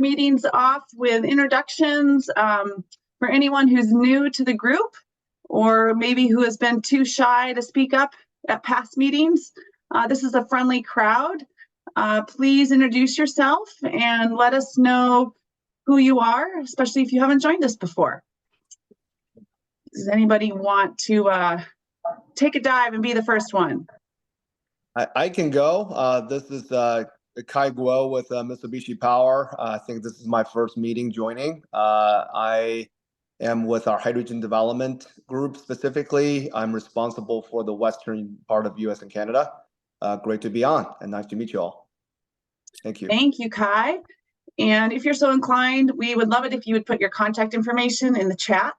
Meetings off with introductions for anyone who's new to the group or maybe who has been too shy to speak up at past meetings. This is a friendly crowd. Please introduce yourself and let us know who you are, especially if you haven't joined us before. Does anybody want to take a dive and be the first one? I can go. This is Kai Guo with Mitsubishi Power. I think this is my first meeting joining. I am with our hydrogen development group specifically. I'm responsible for the western part of US and Canada. Great to be on and nice to meet you all. Thank you. Thank you, Kai. And if you're so inclined, we would love it if you would put your contact information in the chat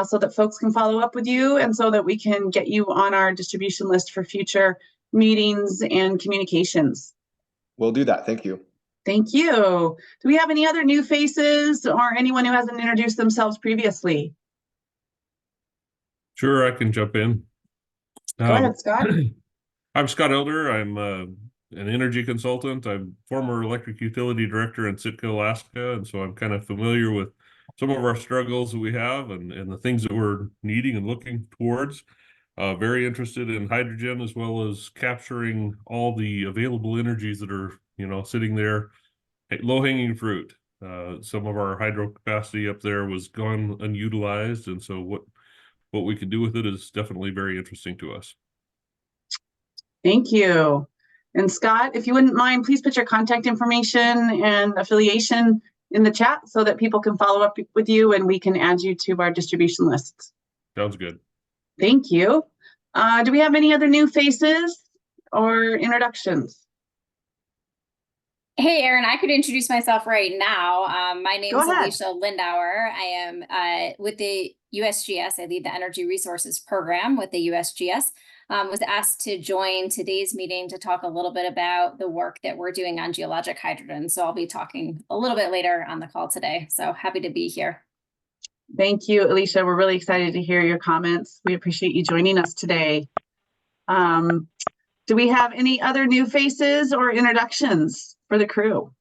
so that folks can follow up with you and so that we can get you on our distribution list for future meetings and communications. We'll do that. Thank you. Thank you. Do we have any other new faces or anyone who hasn't introduced themselves previously? Sure, I can jump in. Go ahead, Scott. I'm Scott Elder. I'm an energy consultant. I'm former electric utility director in Sitka, Alaska, and so I'm kind of familiar with some of our struggles that we have and the things that we're needing and looking towards. Very interested in hydrogen as well as capturing all the available energies that are, sitting there, low-hanging fruit. Some of our hydro capacity up there was gone unutilized, and so what we can do with it is definitely very interesting to us. Thank you. And Scott, if you wouldn't mind, please put your contact information and affiliation in the chat so that people can follow up with you and we can add you to our distribution lists. Sounds good. Thank you. Do we have any other new faces or introductions? Hey, Erin, I could introduce myself right now. My name is Alicia Lindauer. I am with the USGS. I lead the Energy Resources Program with the USGS. Was asked to join today's meeting to talk a little bit about the work that we're doing on geologic hydrogen. So I'll be talking a little bit later on the call today. So happy to be here. Thank you, Alicia. We're really excited to hear your comments. We appreciate you joining us today. Do we have any other new faces or introductions for the crew?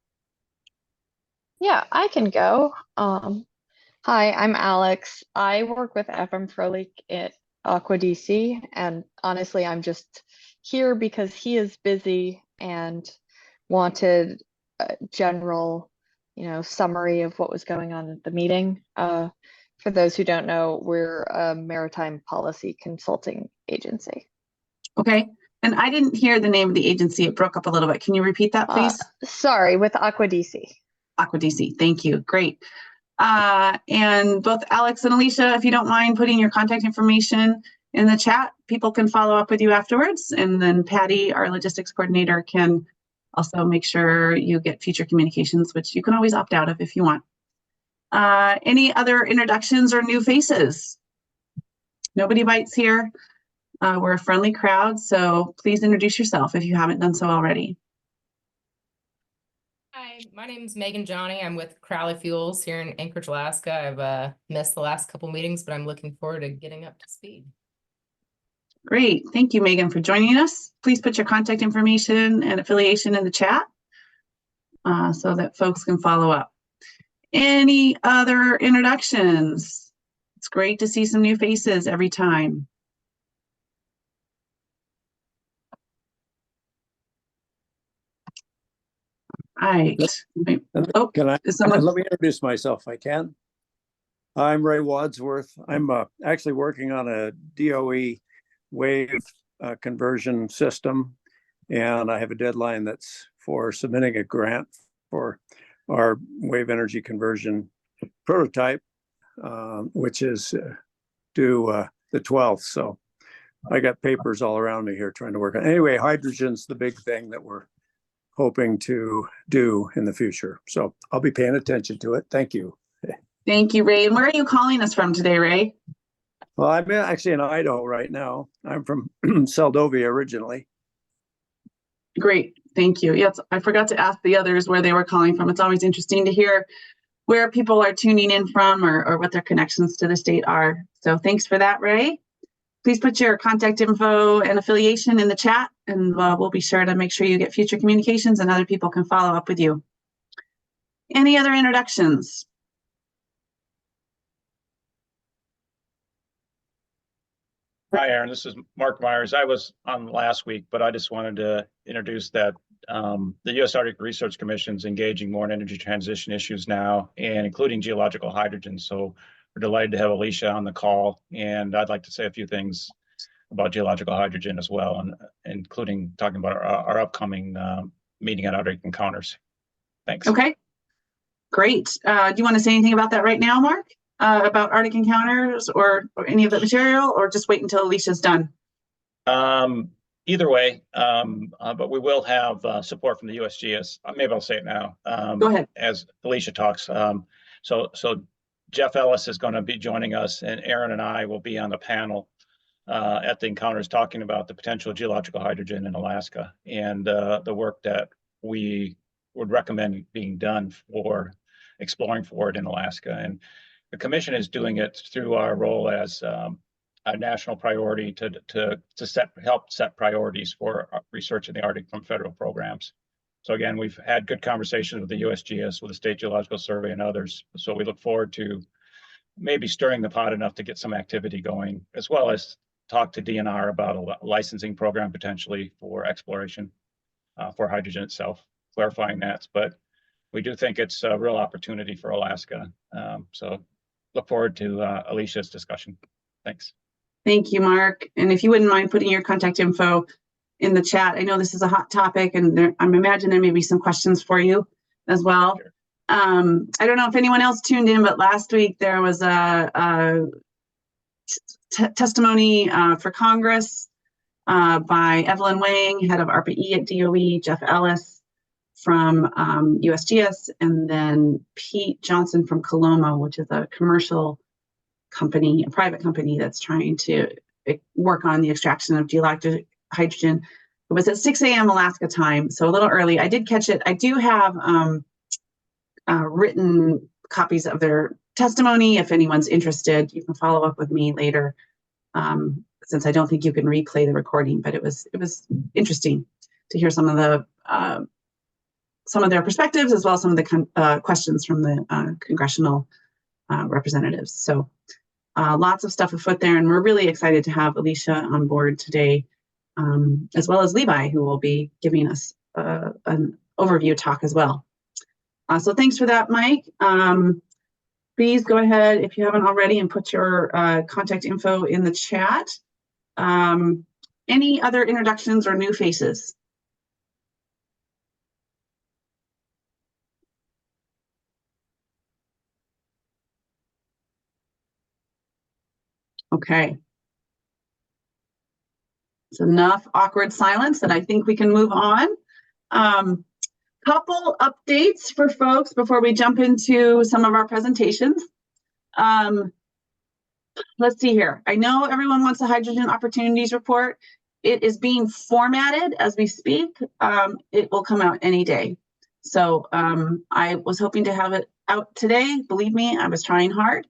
Yeah, I can go. Hi, I'm Alex. I work with Evan Froelich at Aqua DC, and honestly, I'm just here because he is busy and wanted a general, summary of what was going on at the meeting. For those who don't know, we're a maritime policy consulting agency. Okay. And I didn't hear the name of the agency. It broke up a little bit. Can you repeat that, please? Sorry, with Aqua DC. Aqua DC. Thank you. Great. And both Alex and Alicia, if you don't mind putting your contact information in the chat, people can follow up with you afterwards. And then Patty, our logistics coordinator, can also make sure you get future communications, which you can always opt out of if you want. Any other introductions or new faces? Nobody bites here. We're a friendly crowd, so please introduce yourself if you haven't done so already. Hi, my name is Megan Johnny. I'm with Crowley Fuels here in Anchorage, Alaska. I've missed the last couple meetings, but I'm looking forward to getting up to speed. Great. Thank you, Megan, for joining us. Please put your contact information and affiliation in the chat so that folks can follow up. Any other introductions? It's great to see some new faces every time. All right. Oh, let me introduce myself if I can. I'm Ray Wadsworth. I'm actually working on a DOE wave conversion system, and I have a deadline that's for submitting a grant for our wave energy conversion prototype, which is due the 12th. So I got papers all around me here trying to work on. Anyway, hydrogen's the big thing that we're hoping to do in the future. So I'll be paying attention to it. Thank you. Thank you, Ray. And where are you calling us from today, Ray? Well, I'm actually in Idaho right now. I'm from Seldovia originally. Great. Thank you. Yes, I forgot to ask the others where they were calling from. It's always interesting to hear where people are tuning in from or what their connections to the state are. So thanks for that, Ray. Please put your contact info and affiliation in the chat, and we'll be sure to make sure you get future communications and other people can follow up with you. Any other introductions? Hi, Aaron. This is Mark Meyers. I was on last week, but I just wanted to introduce that the U.S. Arctic Research Commission is engaging more in energy transition issues now, and including geological hydrogen. So we're delighted to have Alicia on the call, and I'd like to say a few things about geological hydrogen as well, and including talking about our upcoming meeting at Arctic Encounters. Thanks. Okay, great. Do you want to say anything about that right now, Mark? About Arctic Encounters or any of the material, or just wait until Alicia's done? Either way, but we will have support from the USGS. Maybe I'll say it now. Go ahead. As Alicia talks. So Jeff Ellis is going to be joining us, and Aaron and I will be on the panel at the Encounters talking about the potential geological hydrogen in Alaska and the work that we would recommend being done for exploring for it in Alaska. And the commission is doing it through our role as a national priority to help set priorities for research in the Arctic from federal programs. So again, we've had good conversations with the USGS, with the State Geological Survey and others. So we look forward to maybe stirring the pot enough to get some activity going, as well as talk to DNR about a licensing program potentially for exploration for hydrogen itself, clarifying that. But we do think it's a real opportunity for Alaska. So look forward to Alicia's discussion. Thanks. Thank you, Mark. And if you wouldn't mind putting your contact info in the chat. I know this is a hot topic, and I'm imagining there may be some questions for you as well. Sure. I don't know if anyone else tuned in, but last week there was a testimony for Congress by Evelyn Wang, head of ARPA-E at DOE, Jeff Ellis from USGS, and then Pete Johnson from Coloma, which is a commercial company, a private company that's trying to work on the extraction of geological hydrogen. It was at 6 a.m. Alaska time, so a little early. I did catch it. I do have written copies of their testimony. If anyone's interested, you can follow up with me later, since I don't think you can replay the recording. But it was interesting to hear some of their perspectives, as well as some of the questions from the congressional representatives. So lots of stuff afoot there, and we're really excited to have Alicia on board today, as well as Levi, who will be giving us an overview talk as well. So thanks for that, Mike. Please go ahead, if you haven't already, and put your contact info in the chat. Any other introductions or new faces? Okay. It's enough awkward silence, and I think we can move on. Couple updates for folks before we jump into some of our presentations. Let's see here. I know everyone wants a hydrogen opportunities report. It is being formatted as we speak. It will come out any day. So I was hoping to have it out today. Believe me, I was trying hard,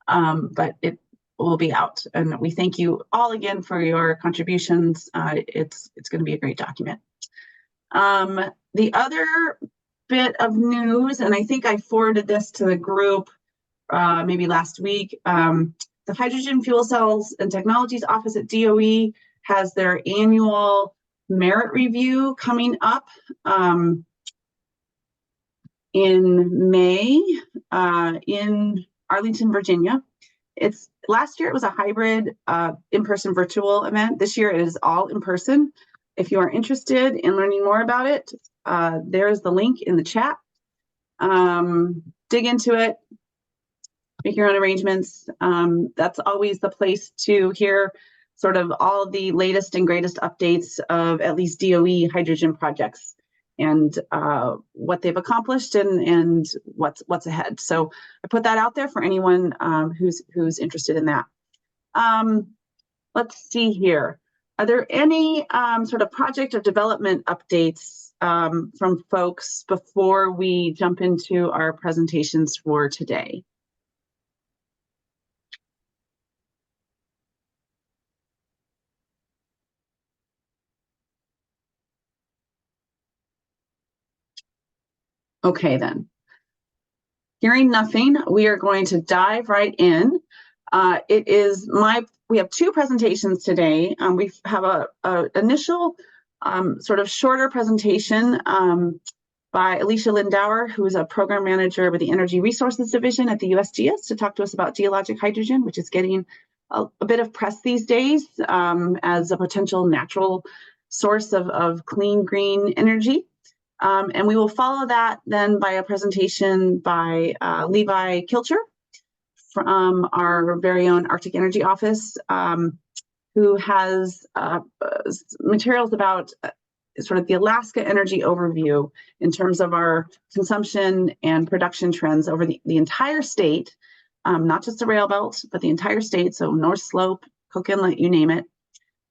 but it will be out. And we thank you all again for your contributions. It's going to be a great document. The other bit of news, and I think I forwarded this to the group maybe last week, the Hydrogen Fuel Cells and Technologies Office at DOE has their annual merit review coming up in May in Arlington, Virginia. Last year it was a hybrid in-person virtual event. This year it is all in person. If you are interested in learning more about it, there's the link in the chat. Dig into it, make your own arrangements. That's always the place to hear sort of all the latest and greatest updates of at least DOE hydrogen projects and what they've accomplished and what's ahead. So I put that out there for anyone who's interested in that. Let's see here. Are there any sort of project or development updates from folks before we jump into our presentations for today? Okay, then. hearing nothing, we are going to dive right in. We have two presentations today. We have a initial sort of shorter presentation by Alicia Lindauer, who is a program manager with the Energy Resources Division at the USGS, to talk to us about geologic hydrogen, which is getting a bit of press these days as a potential natural source of clean, green energy. And we will follow that then by a presentation by Levi Kilcher from our very own Arctic Energy Office, who has materials about sort of the Alaska energy overview in terms of our consumption and production trends over the entire state, not just the rail belt, but the entire state, so North Slope, Cook Inlet, you name it.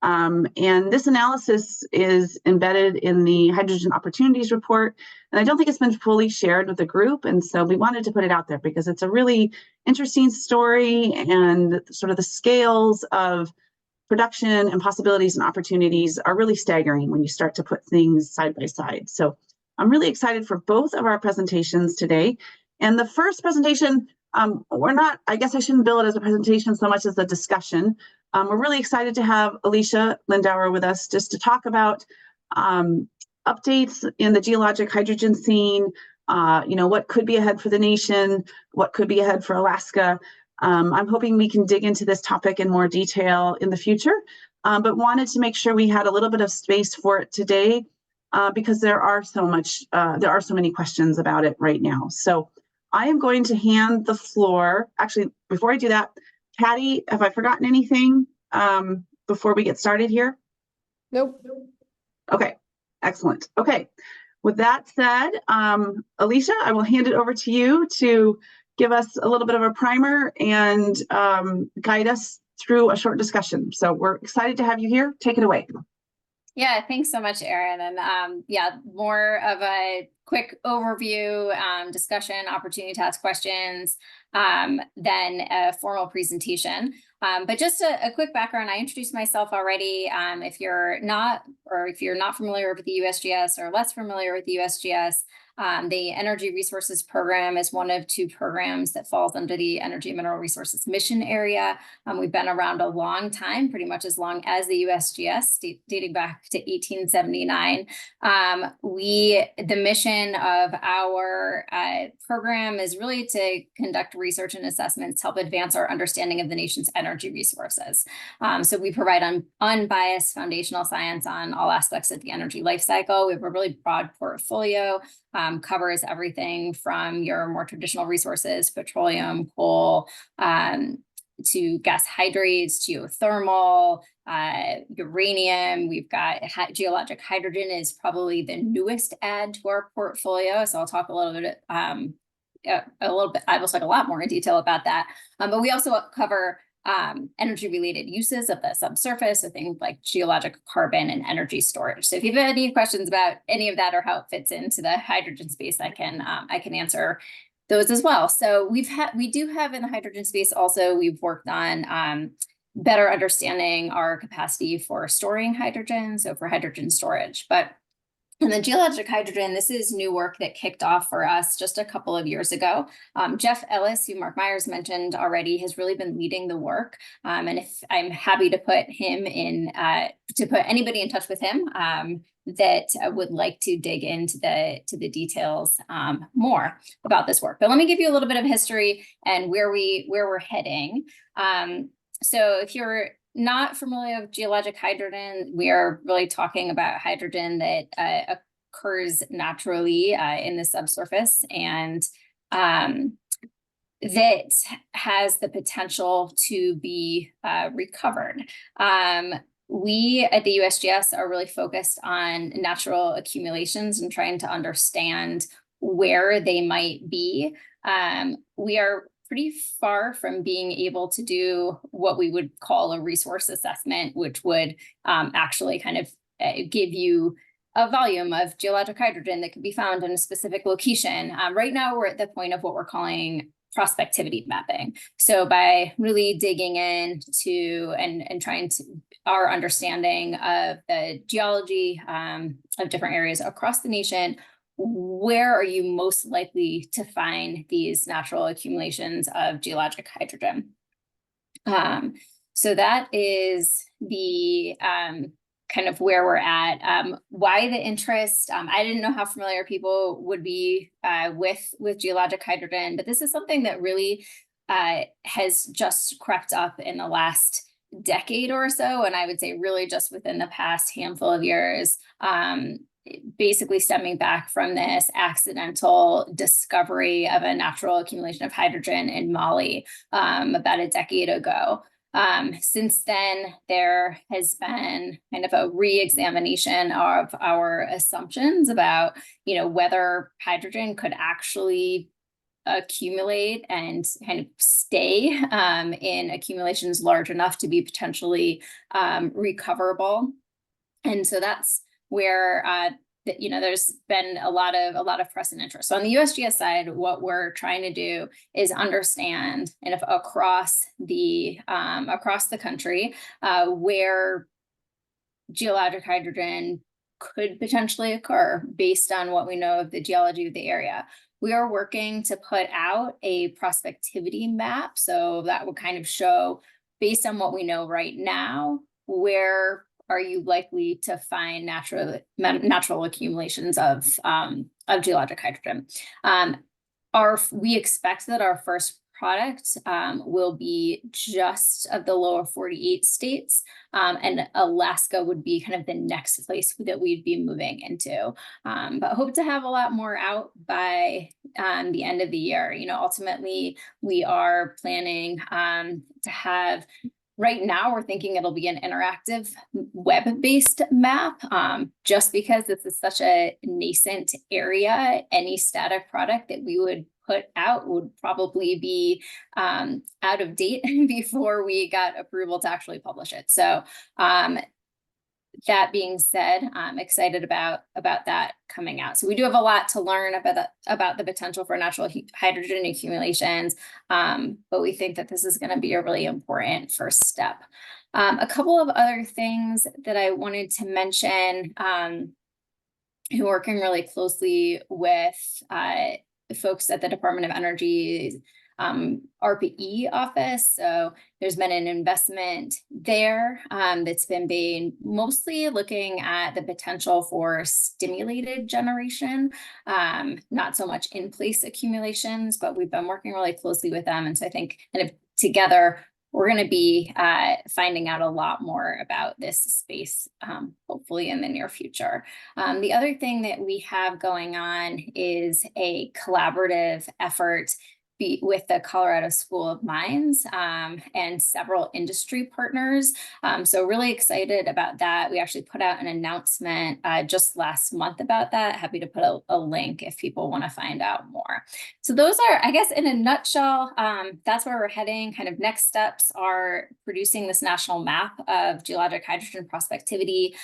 And this analysis is embedded in the Hydrogen Opportunities Report, and I don't think it's been fully shared with the group, and so we wanted to put it out there because it's a really interesting story, and sort of the scales of production and possibilities and opportunities are really staggering when you start to put things side by side. So I'm really excited for both of our presentations today. And the first presentation, I guess I shouldn't bill it as a presentation so much as a discussion. We're really excited to have Alicia Lindauer with us just to talk about updates in the geologic hydrogen scene, what could be ahead for the nation, what could be ahead for Alaska. I'm hoping we can dig into this topic in more detail in the future, but wanted to make sure we had a little bit of space for it today because there are so many questions about it right now. So I am going to hand the floor. Actually, before I do that, Patty, have I forgotten anything before we get started here? Nope. Okay, excellent. Okay, with that said, Alicia, I will hand it over to you to give us a little bit of a primer and guide us through a short discussion. So we're excited to have you here. Take it away. Yeah, thanks so much, Erin. And yeah, more of a quick overview, discussion, opportunity to ask questions than a formal presentation. But just a quick background, I introduced myself already. If you're not familiar with the USGS or less familiar with the USGS, the Energy Resources Program is one of two programs that falls under the Energy and Mineral Resources Mission area. We've been around a long time, pretty much as long as the USGS, dating back to 1879. The mission of our program is really to conduct research and assessments to help advance our understanding of the nation's energy resources. So we provide unbiased foundational science on all aspects of the energy life cycle. We have a really broad portfolio. Covers everything from your more traditional resources, petroleum, coal, to gas hydrates, geothermal, uranium. We've got geologic hydrogen is probably the newest add to our portfolio. So I'll talk a little bit, I will talk a lot more in detail about that. But we also cover energy related uses of the subsurface, so things like geologic carbon and energy storage. So if you have any questions about any of that or how it fits into the hydrogen space, I can answer those as well. So we do have in the hydrogen space also, we've worked on better understanding our capacity for storing hydrogen, so for hydrogen storage. But in the geologic hydrogen, this is new work that kicked off for us just a couple of years ago. Jeff Ellis, who Mark Meyers mentioned already, has really been leading the work. And if I'm happy to put him in, to put anybody in touch with him that would like to dig into the details more about this work. But let me give you a little bit of history and where we're heading. So if you're not familiar with geologic hydrogen, we are really talking about hydrogen that occurs naturally in the subsurface and that has the potential to be recovered. We at the USGS are really focused on natural accumulations and trying to understand where they might be. We are pretty far from being able to do what we would call a resource assessment, which would actually kind of give you a volume of geologic hydrogen that could be found in a specific location. Right now, we're at the point of what we're calling prospectivity mapping. So by really digging into and trying to our understanding of the geology of different areas across the nation, where are you most likely to find these natural accumulations of geologic hydrogen? So that is the kind of where we're at. Why the interest? I didn't know how familiar people would be with geologic hydrogen, but this is something that really has just crept up in the last decade or so, and I would say really just within the past handful of years, basically stemming back from this accidental discovery of a natural accumulation of hydrogen in Mali about a decade ago. Since then, there has been kind of a re-examination of our assumptions about, whether hydrogen could actually accumulate and kind of stay in accumulations large enough to be potentially recoverable. And so that's where there's been a lot of press and interest. So on the USGS side, what we're trying to do is understand kind of across the country where geologic hydrogen could potentially occur based on what we know of the geology of the area. We are working to put out a prospectivity map. So that will kind of show, based on what we know right now, where are you likely to find natural accumulations of geologic hydrogen. We expect that our first product will be just of the lower 48 states, and Alaska would be kind of the next place that we'd be moving into. But hope to have a lot more out by the end of the year. Ultimately, we are planning to have. Right now, we're thinking it'll be an interactive web-based map, just because this is such a nascent area. Any static product that we would put out would probably be out of date before we got approval to actually publish it. So that being said, I'm excited about that coming out. So we do have a lot to learn about the potential for natural hydrogen accumulations, but we think that this is going to be a really important first step. A couple of other things that I wanted to mention, working really closely with folks at the Department of Energy's RPE office. So there's been an investment there that's been mostly looking at the potential for stimulated generation, not so much in place accumulations, but we've been working really closely with them. And so I think kind of together, we're going to be finding out a lot more about this space, hopefully in the near future. The other thing that we have going on is a collaborative effort with the Colorado School of Mines and several industry partners. So really excited about that. We actually put out an announcement just last month about that. Happy to put a link if people want to find out more. So those are, I guess, in a nutshell, that's where we're heading. Kind of next steps are producing this national map of geologic hydrogen prospectivity,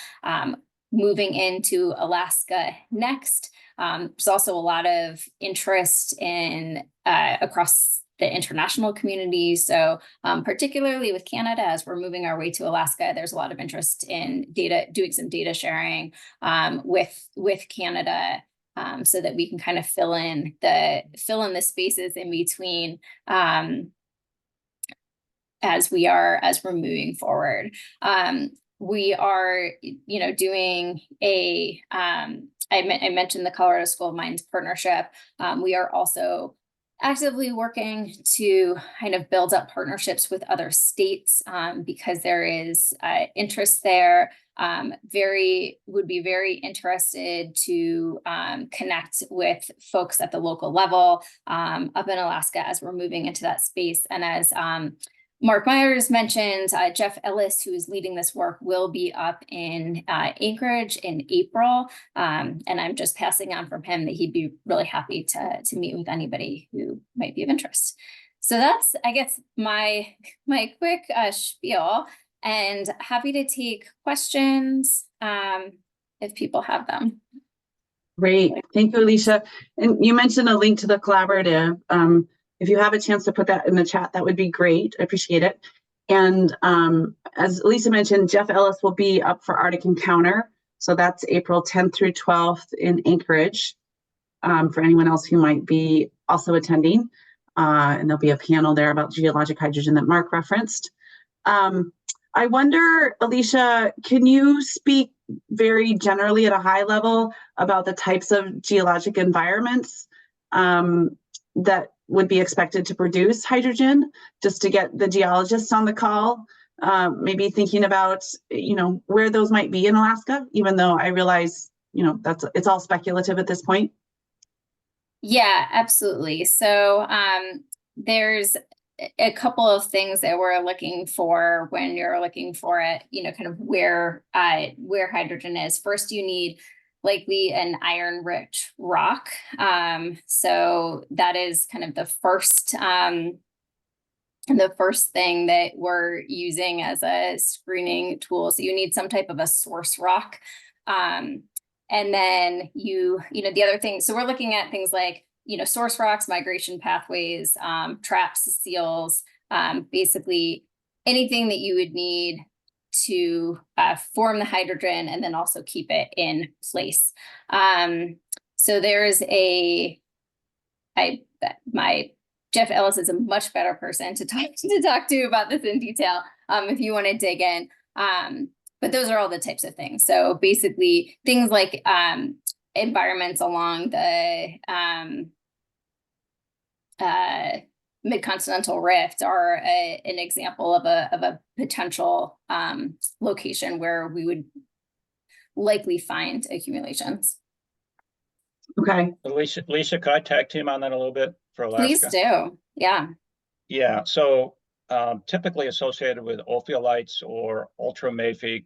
moving into Alaska next. There's also a lot of interest in across the international community. So particularly with Canada, as we're moving our way to Alaska, there's a lot of interest in doing some data sharing with Canada, so that we can kind of fill in the spaces in between as we're moving forward. We are, doing a, I mentioned the Colorado School of Mines partnership. We are also actively working to kind of build up partnerships with other states, because there is interest there. Would be very interested to connect with folks at the local level up in Alaska as we're moving into that space. And as Mark Meyers mentioned, Jeff Ellis, who is leading this work, will be up in Anchorage in April. And I'm just passing on from him that he'd be really happy to meet with anybody who might be of interest. So that's, I guess, my quick spiel, and happy to take questions if people have them. Great. Thank you, Alicia. And you mentioned a link to the collaborative. If you have a chance to put that in the chat, that would be great. I appreciate it. And as Alicia mentioned, Jeff Ellis will be up for Arctic Encounter. So that's April 10th through 12th in Anchorage. for anyone else who might be also attending. And there'll be a panel there about geologic hydrogen that Mark referenced. I wonder, Alicia, can you speak very generally at a high level about the types of geologic environments that would be expected to produce hydrogen, just to get the geologists on the call, maybe thinking about, where those might be in Alaska, even though I realize, it's all speculative at this point. Yeah, absolutely. So there's a couple of things that we're looking for when you're looking for it, kind of where hydrogen is. First, you need likely an iron-rich rock. So that is kind of the first thing that we're using as a screening tool. So you need some type of a source rock. And then the other thing, so we're looking at things like, source rocks, migration pathways, traps, seals, basically anything that you would need to form the hydrogen and then also keep it in place. So there's Jeff Ellis is a much better person to talk to about this in detail if you want to dig in. But those are all the types of things. So basically things like environments along the mid-continental rift are an example of a potential location where we would likely find accumulations. Okay. Alicia, could I tag team on that a little bit for Alaska? Please do. Yeah. Yeah. So typically associated with ophiolites or ultramafic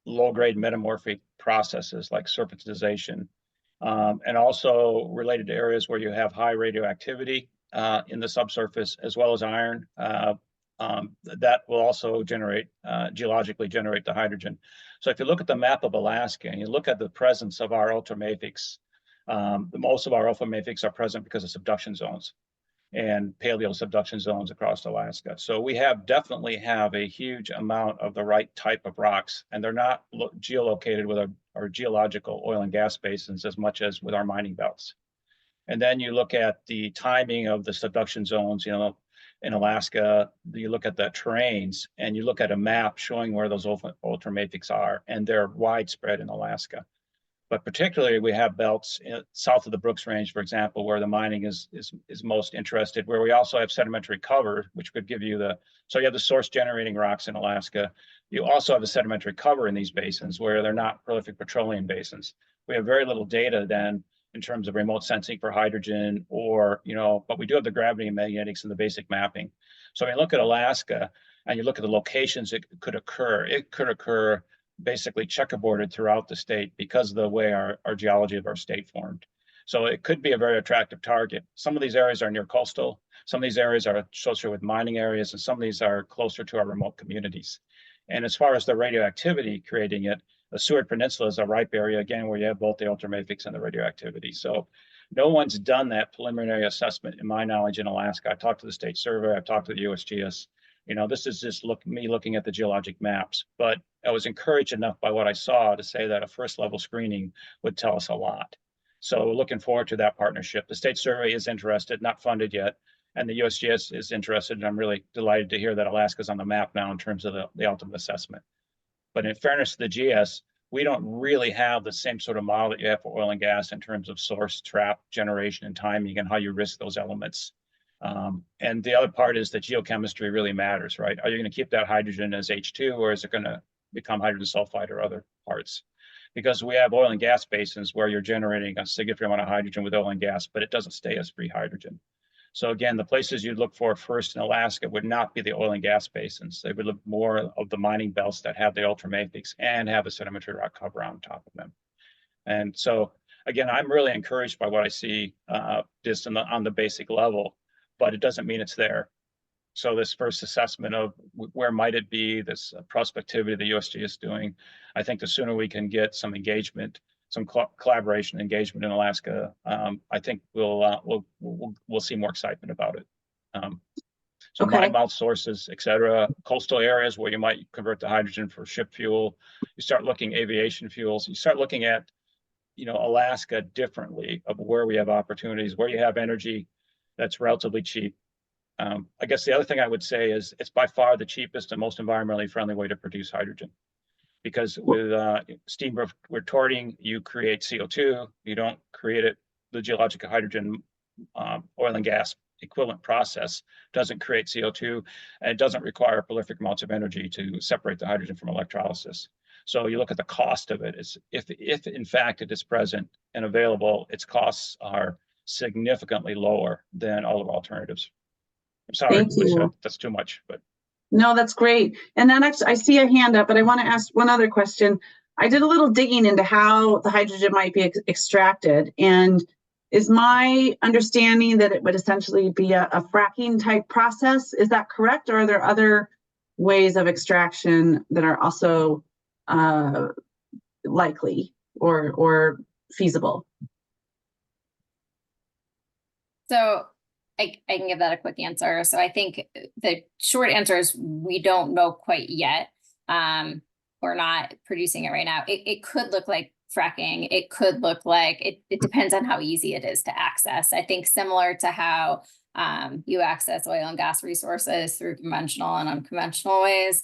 low-grade metamorphic processes like serpentization, and also related to areas where you have high radioactivity in the subsurface, as well as iron, that will also geologically generate the hydrogen. So if you look at the map of Alaska and you look at the presence of our ultramafics, most of our ultramafics are present because of subduction zones and paleo subduction zones across Alaska. So we definitely have a huge amount of the right type of rocks, and they're not geolocated with our geological oil and gas basins as much as with our mining belts. And then you look at the timing of the subduction zones, in Alaska, you look at the terrains and you look at a map showing where those ultramafics are, and they're widespread in Alaska. But particularly, we have belts south of the Brooks Range, for example, where the mining is most interested, where we also have sedimentary cover, which could give you so you have the source generating rocks in Alaska. You also have the sedimentary cover in these basins where they're not prolific petroleum basins. We have very little data then in terms of remote sensing for hydrogen but we do have the gravity and magnetics and the basic mapping. So when you look at Alaska and you look at the locations it could occur basically checkerboarded throughout the state because of the way our geology of our state formed. So it could be a very attractive target. Some of these areas are near coastal, some of these areas are associated with mining areas, and some of these are closer to our remote communities. And as far as the radioactivity creating it, the Seward Peninsula is a ripe area, again, where you have both the ultramafics and the radioactivity. So no one's done that preliminary assessment, in my knowledge, in Alaska. I talked to the state survey, I've talked to the USGS. This is just me looking at the geologic maps, but I was encouraged enough by what I saw to say that a first level screening would tell us a lot. So looking forward to that partnership. The state survey is interested, not funded yet, and the USGS is interested, and I'm really delighted to hear that Alaska's on the map now in terms of the ultimate assessment. But in fairness to the GS, we don't really have the same sort of model that you have for oil and gas in terms of source, trap, generation, and timing, and how you risk those elements. And the other part is that geochemistry really matters, right? Are you going to keep that hydrogen as H2, or is it going to become hydrogen sulfide or other parts? Because we have oil and gas basins where you're generating a significant amount of hydrogen with oil and gas, but it doesn't stay as free hydrogen. So again, the places you'd look for first in Alaska would not be the oil and gas basins. They would look more of the mining belts that have the ultramafics and have a sedimentary rock cover on top of them. And so again, I'm really encouraged by what I see just on the basic level, but it doesn't mean it's there. So this first assessment of where might it be, this prospectivity the USGS is doing, I think the sooner we can get some engagement, some collaboration engagement in Alaska, I think we'll see more excitement about it. So Okay. mine mouth sources, et cetera, coastal areas where you might convert to hydrogen for ship fuel. You start looking aviation fuels. You start looking at, Alaska differently of where we have opportunities, where you have energy that's relatively cheap. I guess the other thing I would say is it's by far the cheapest and most environmentally friendly way to produce hydrogen. Because with steam retorting, you create CO2. You don't create it. The geological hydrogen oil and gas equivalent process doesn't create CO2, and it doesn't require prolific amounts of energy to separate the hydrogen from electrolysis. So you look at the cost of it. It's if in fact it is present and available, its costs are significantly lower than all of our alternatives. I'm sorry, Alicia, that's too much, but. No, that's great. And then actually, I see a hand up, but I want to ask one other question. I did a little digging into how the hydrogen might be extracted. And is my understanding that it would essentially be a fracking type process? Is that correct? Or are there other ways of extraction that are also likely or feasible? So I can give that a quick answer. So I think the short answer is we don't know quite yet. We're not producing it right now. It could look like fracking. It could look like, it depends on how easy it is to access. I think similar to how you access oil and gas resources through conventional and unconventional ways,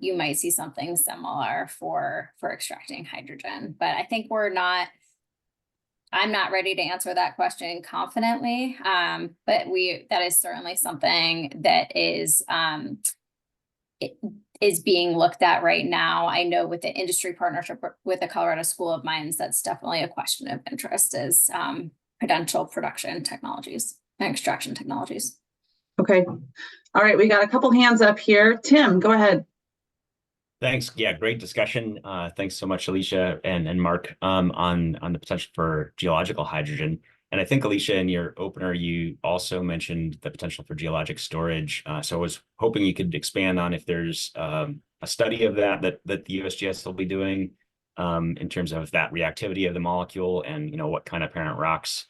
you might see something similar for extracting hydrogen. But I think I'm not ready to answer that question confidently, but that is certainly something that is being looked at right now. I know with the industry partnership with the Colorado School of Mines, that's definitely a question of interest, is potential production technologies and extraction technologies. Okay. All right, we got a couple hands up here. Tim, go ahead. Thanks. Yeah, great discussion. Thanks so much, Alicia and Mark, on the potential for geological hydrogen. And I think, Alicia, in your opener, you also mentioned the potential for geologic storage. So I was hoping you could expand on if there's a study of that the USGS will be doing in terms of that reactivity of the molecule and what kind of parent rocks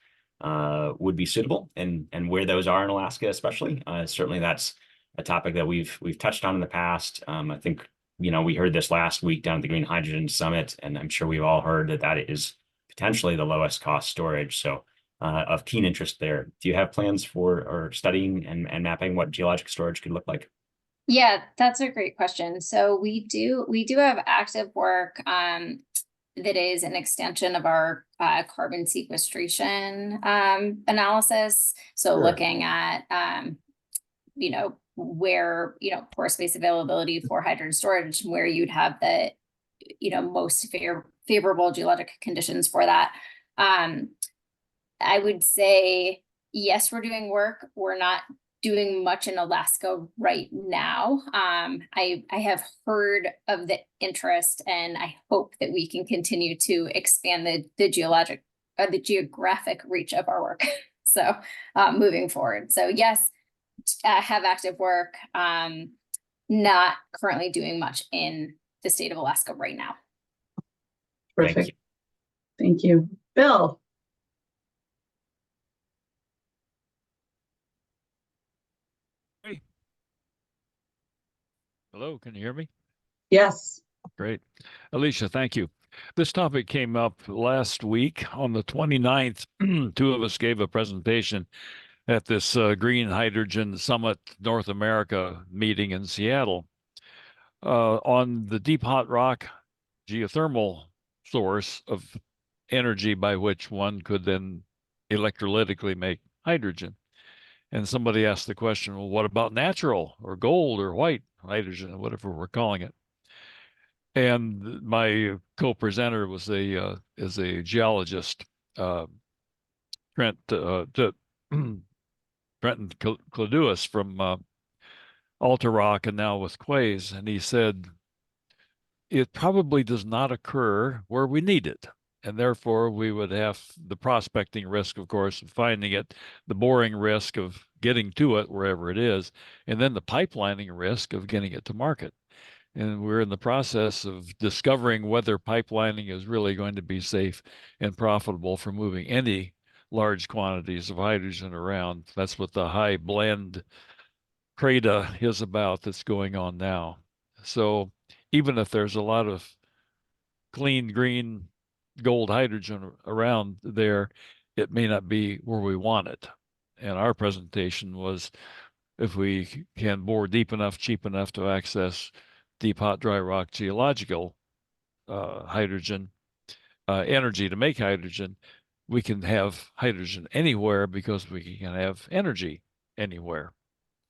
would be suitable and where those are in Alaska, especially. Certainly, that's a topic that we've touched on in the past. I think. We heard this last week down at the Green Hydrogen Summit, and I'm sure we've all heard that is potentially the lowest cost storage. So of keen interest there. Do you have plans for or studying and mapping what geologic storage could look like? Yeah, that's a great question. So we do have active work that is an extension of our carbon sequestration analysis. So looking at, where, pore space availability for hydrogen storage, where you'd have the, most favorable geologic conditions for that. I would say, yes, we're doing work. We're not doing much in Alaska right now. I have heard of the interest, and I hope that we can continue to expand the geographic reach of our work. So moving forward. So yes, have active work, not currently doing much in the state of Alaska right now. Perfect. Thank you. Bill. Hey. Hello, can you hear me? Yes. Great. Alicia, thank you. This topic came up last week on the 29th. Two of us gave a presentation at this Green Hydrogen Summit North America meeting in Seattle on the deep hot rock geothermal source of energy by which one could then electrolytically make hydrogen. And somebody asked the question, well, what about natural or gold or white hydrogen, whatever we're calling it? And my co-presenter was is a geologist, Trenton Claduis from Alta Rock and now with Quays. And he said, it probably does not occur where we need it. And therefore, we would have the prospecting risk, of course, of finding it, the boring risk of getting to it wherever it is, and then the pipelining risk of getting it to market. And we're in the process of discovering whether pipelining is really going to be safe and profitable for moving any large quantities of hydrogen around. That's what the high blend CRADA is about that's going on now. So even if there's a lot of clean, green gold hydrogen around there, it may not be where we want it. And our presentation was, if we can bore deep enough, cheap enough to access deep, hot, dry rock geological hydrogen energy to make hydrogen, we can have hydrogen anywhere because we can have energy anywhere.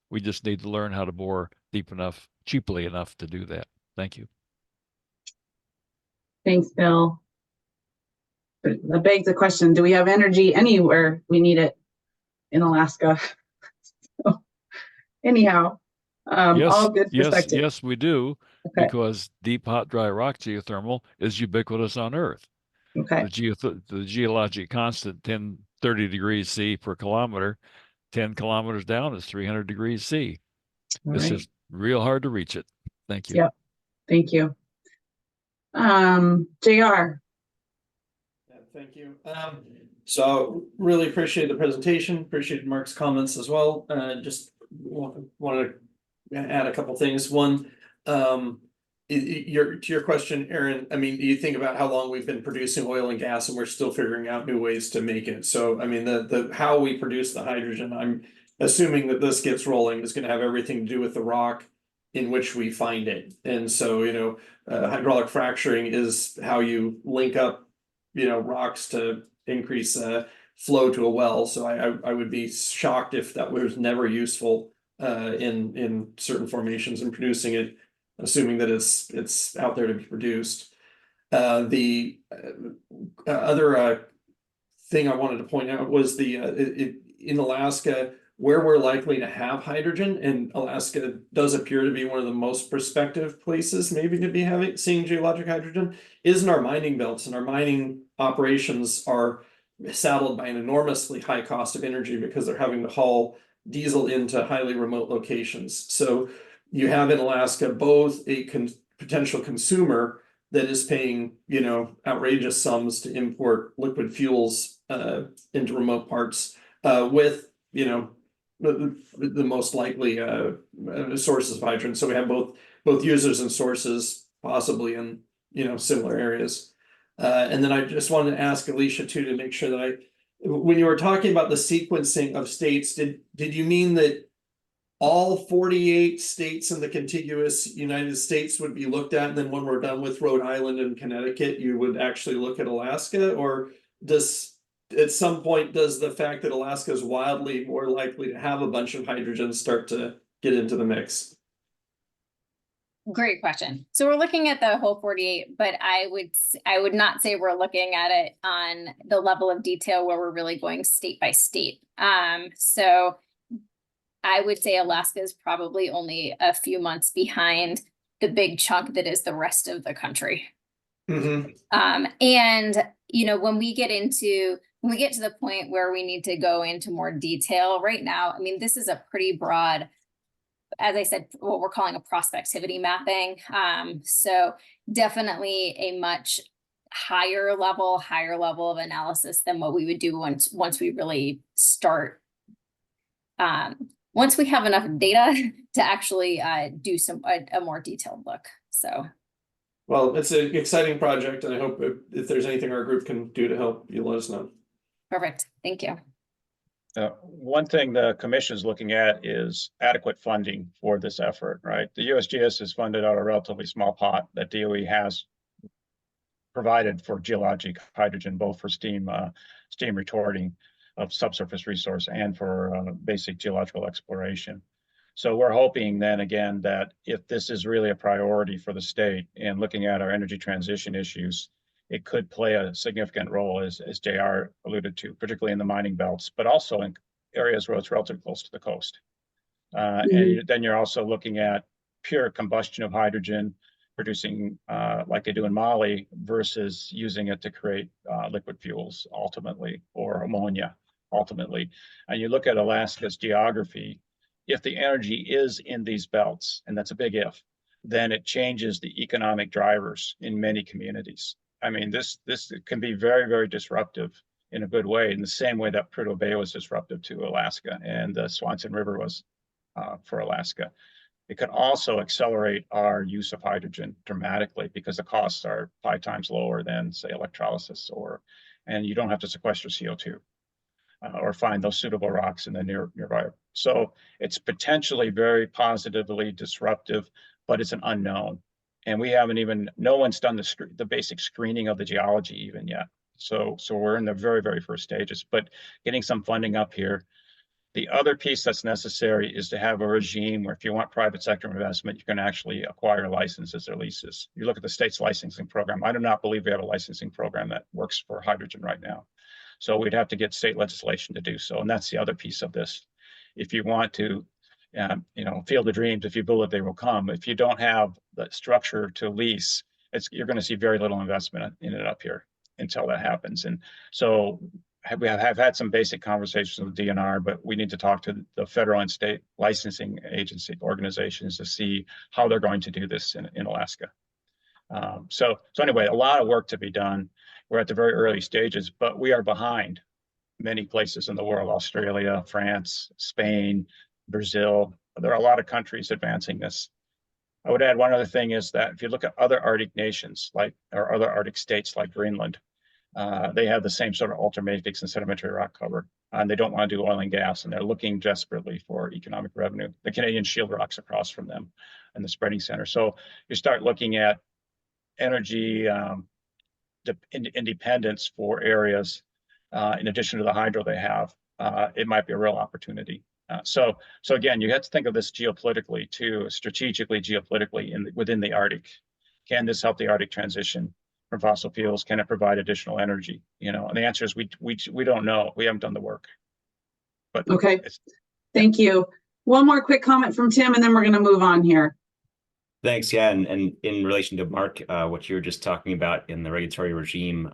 We just need to learn how to bore deep enough, cheaply enough to do that. Thank you. Thanks, Bill. That begs the question, do we have energy anywhere we need it in Alaska? So, anyhow, all good perspective. Yes, we do, Okay. because deep, hot, dry rock geothermal is ubiquitous on Earth. Okay. The geologic constant, 30 degrees C per kilometer, 10 kilometers down is 300 degrees C. All It's right. just real hard to reach it. Thank you. Yep. Thank you. JR. Thank you. So really appreciate the presentation, appreciate Mark's comments as well. Just want to add a couple things. One, to your question, Aaron, I mean, you think about how long we've been producing oil and gas and we're still figuring out new ways to make it. So, I mean, the how we produce the hydrogen, I'm assuming that this gets rolling is going to have everything to do with the rock in which we find it. And so, you know, hydraulic fracturing is how you link up, you know, rocks to increase flow to a well. So I would be shocked if that was never useful in certain formations and producing it, assuming that it's out there to be produced. The other thing I wanted to point out was in Alaska, where we're likely to have hydrogen, and Alaska does appear to be one of the most prospective places maybe to be seeing geologic hydrogen, is in our mining belts, and our mining operations are saddled by an enormously high cost of energy because they're having to haul diesel into highly remote locations. So you have in Alaska both a potential consumer that is paying, you know, outrageous sums to import liquid fuels into remote parts with, you know, the most likely sources of hydrogen. So we have both users and sources possibly in, you know, similar areas. And then I just wanted to ask Alicia too, to make sure that when you were talking about the sequencing of states, did you mean that all 48 states in the contiguous United States would be looked at, and then when we're done with Rhode Island and Connecticut, you would actually look at Alaska? Or at some point, does the fact that Alaska is wildly more likely to have a bunch of hydrogen start to get into the mix? Great question. So we're looking at the whole 48, but I would not say we're looking at it on the level of detail where we're really going state by state. So I would say Alaska is probably only a few months behind the big chunk that is the rest of the country. Mm-hmm. And you know, when we get to the point where we need to go into more detail right now, I mean, this is a pretty broad, as I said, what we're calling a prospectivity mapping. So definitely a much higher level of analysis than what we would do once we really start, once we have enough data to actually do a more detailed look. So. Well, it's an exciting project, and I hope if there's anything our group can do to help, you let us know. Perfect. Thank you. One thing the commission is looking at is adequate funding for this effort, right? The USGS is funded out a relatively small pot that DOE has provided for geologic hydrogen, both for steam retorting of subsurface resource and for basic geological exploration. So we're hoping then again that if this is really a priority for the state and looking at our energy transition issues, it could play a significant role, as JR alluded to, particularly in the mining belts, but also in areas where it's relatively close to the coast. And then you're also looking at pure combustion of hydrogen, producing like they do in Mali, versus using it to create liquid fuels ultimately, or ammonia ultimately. And you look at Alaska's geography, if the energy is in these belts, and that's a big if, then it changes the economic drivers in many communities. I mean, this can be very, very disruptive in a good way, in the same way that Prudhoe Bay was disruptive to Alaska and the Swanson River was for Alaska. It could also accelerate our use of hydrogen dramatically because the costs are 5 times lower than, say, electrolysis, and you don't have to sequester CO2 or find those suitable rocks in the nearby. So it's potentially very positively disruptive, but it's an unknown. And we haven't even, no one's done the basic screening of the geology even yet. So we're in the very, very first stages, but getting some funding up here. The other piece that's necessary is to have a regime where if you want private sector investment, you can actually acquire licenses or leases. You look at the state's licensing program. I do not believe we have a licensing program that works for hydrogen right now. So we'd have to get state legislation to do so. And that's the other piece of this. If you want to, field of dreams, if you build it, they will come. If you don't have the structure to lease, you're going to see very little investment in it up here until that happens. And so we have had some basic conversations with DNR, but we need to talk to the federal and state licensing agency organizations to see how they're going to do this in Alaska. So anyway, a lot of work to be done. We're at the very early stages, but we are behind many places in the world: Australia, France, Spain, Brazil. There are a lot of countries advancing this. I would add one other thing is that if you look at other Arctic nations, or other Arctic states like Greenland, they have the same sort of ultramafics and sedimentary rock cover, and they don't want to do oil and gas, and they're looking desperately for economic revenue. The Canadian Shield rocks across from them and the spreading center. So you start looking at energy independence for areas, in addition to the hydro they have. It might be a real opportunity. So again, you have to think of this geopolitically too, strategically, geopolitically within the Arctic. Can this help the Arctic transition from fossil fuels? Can it provide additional energy? And the answer is we don't know. We haven't done the work. But okay, thank you. One more quick comment from Tim, and then we're going to move on here. Thanks. Yeah, and in relation to Mark, what you were just talking about in the regulatory regime,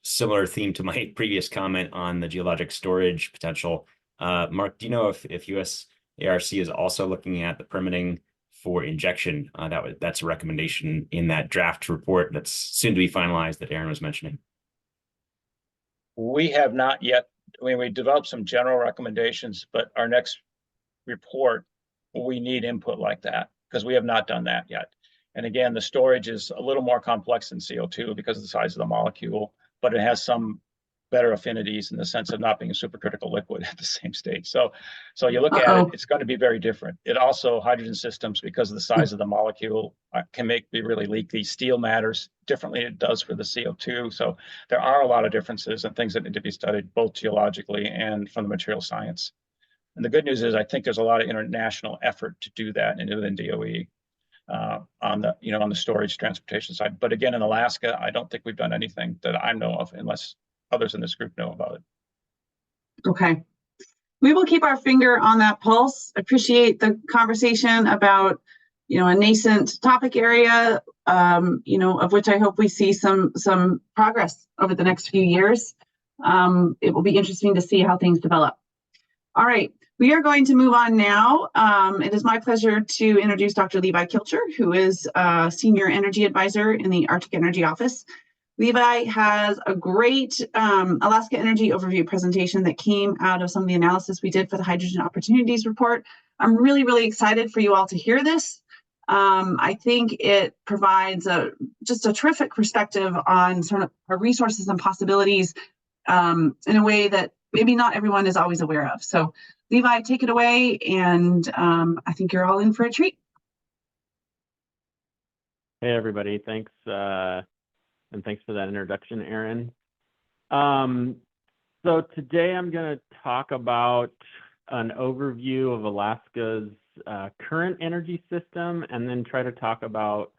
similar theme to my previous comment on the geologic storage potential. Mark, do you know if USARC is also looking at the permitting for injection? That's a recommendation in that draft report that's soon to be finalized that Aaron was mentioning. We have not yet. We developed some general recommendations, but our next report, we need input like that, because we have not done that yet. And again, the storage is a little more complex than CO2 because of the size of the molecule, but it has some better affinities in the sense of not being a supercritical liquid at the same state. So you look at it, it's going to be very different. It also, hydrogen systems, because of the size of the molecule, can be really leaky. Steel matters differently than it does for the CO2. So there are a lot of differences and things that need to be studied both geologically and from the material science. And the good news is I think there's a lot of international effort to do that within DOE on the storage transportation side. But again, in Alaska, I don't think we've done anything that I know of, unless others in this group know about it. Okay. We will keep our finger on that pulse. Appreciate the conversation about, a nascent topic area, of which I hope we see some progress over the next few years. It will be interesting to see how things develop. All right, we are going to move on now. It is my pleasure to introduce Dr. Levi Kilcher, who is a Senior Energy Advisor in the Arctic Energy Office. Levi has a great Alaska Energy Overview presentation that came out of some of the analysis we did for the Hydrogen Opportunities Report. I'm really, really excited for you all to hear this. I think it provides just a terrific perspective on sort of our resources and possibilities in a way that maybe not everyone is always aware of. So Levi, take it away, and I think you're all in for a treat. Hey everybody, thanks. And thanks for that introduction, Aaron. So today I'm going to talk about an overview of Alaska's current energy system, and then try to talk about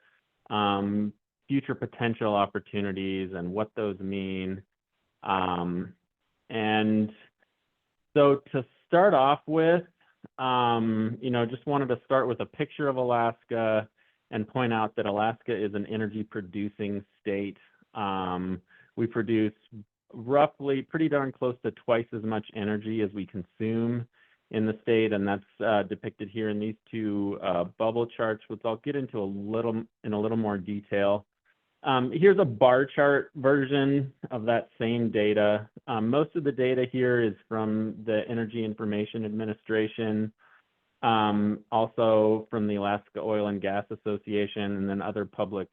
future potential opportunities and what those mean. And so to start off with, just wanted to start with a picture of Alaska and point out that Alaska is an energy producing state. We produce roughly pretty darn close to twice as much energy as we consume in the state, and that's depicted here in these two bubble charts, which I'll get into in a little more detail. Here's a bar chart version of that same data. Most of the data here is from the Energy Information Administration. also from the Alaska Oil and Gas Association, and then other public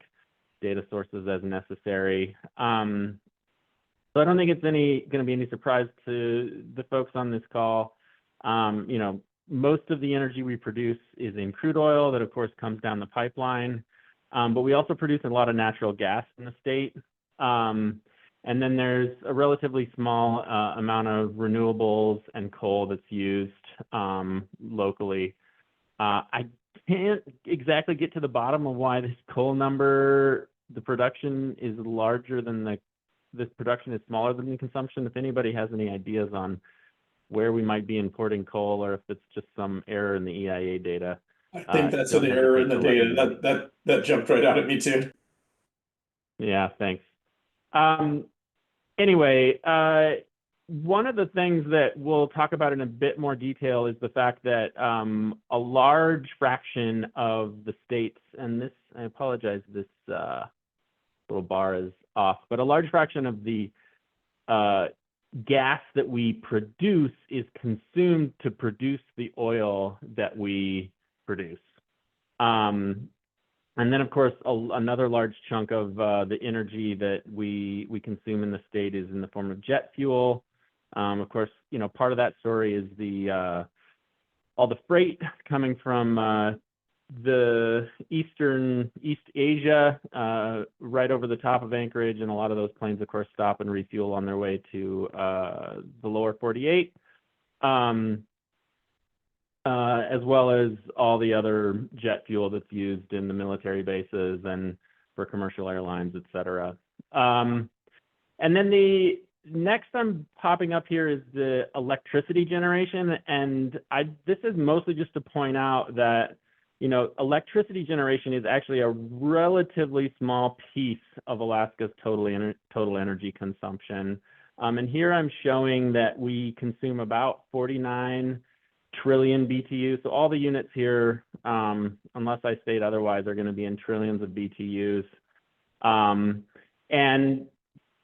data sources as necessary. So I don't think it's going to be any surprise to the folks on this call. You know, most of the energy we produce is in crude oil that, of course, comes down the pipeline. But we also produce a lot of natural gas in the state. And then there's a relatively small amount of renewables and coal that's used locally. I can't exactly get to the bottom of why this coal number, the production is larger than this production is smaller than the consumption. If anybody has any ideas on where we might be importing coal, or if it's just some error in the EIA data. I think that's an error in the data. That jumped right out at me too. Yeah, thanks. Anyway, one of the things that we'll talk about in a bit more detail is the fact that a large fraction of the states, and this, I apologize, this little bar is off, but a large fraction of the gas that we produce is consumed to produce the oil that we produce. And then, of course, another large chunk of the energy that we consume in the state is in the form of jet fuel. Of course, you know, part of that story is all the freight coming from East Asia, right over the top of Anchorage, and a lot of those planes, of course, stop and refuel on their way to the lower 48. As well as all the other jet fuel that's used in the military bases and for commercial airlines, et cetera. And then the next I'm popping up here is the electricity generation. And this is mostly just to point out that, you know, electricity generation is actually a relatively small piece of Alaska's total energy consumption. And here I'm showing that we consume about 49 trillion BTUs. So all the units here, unless I state otherwise, are going to be in trillions of BTUs. And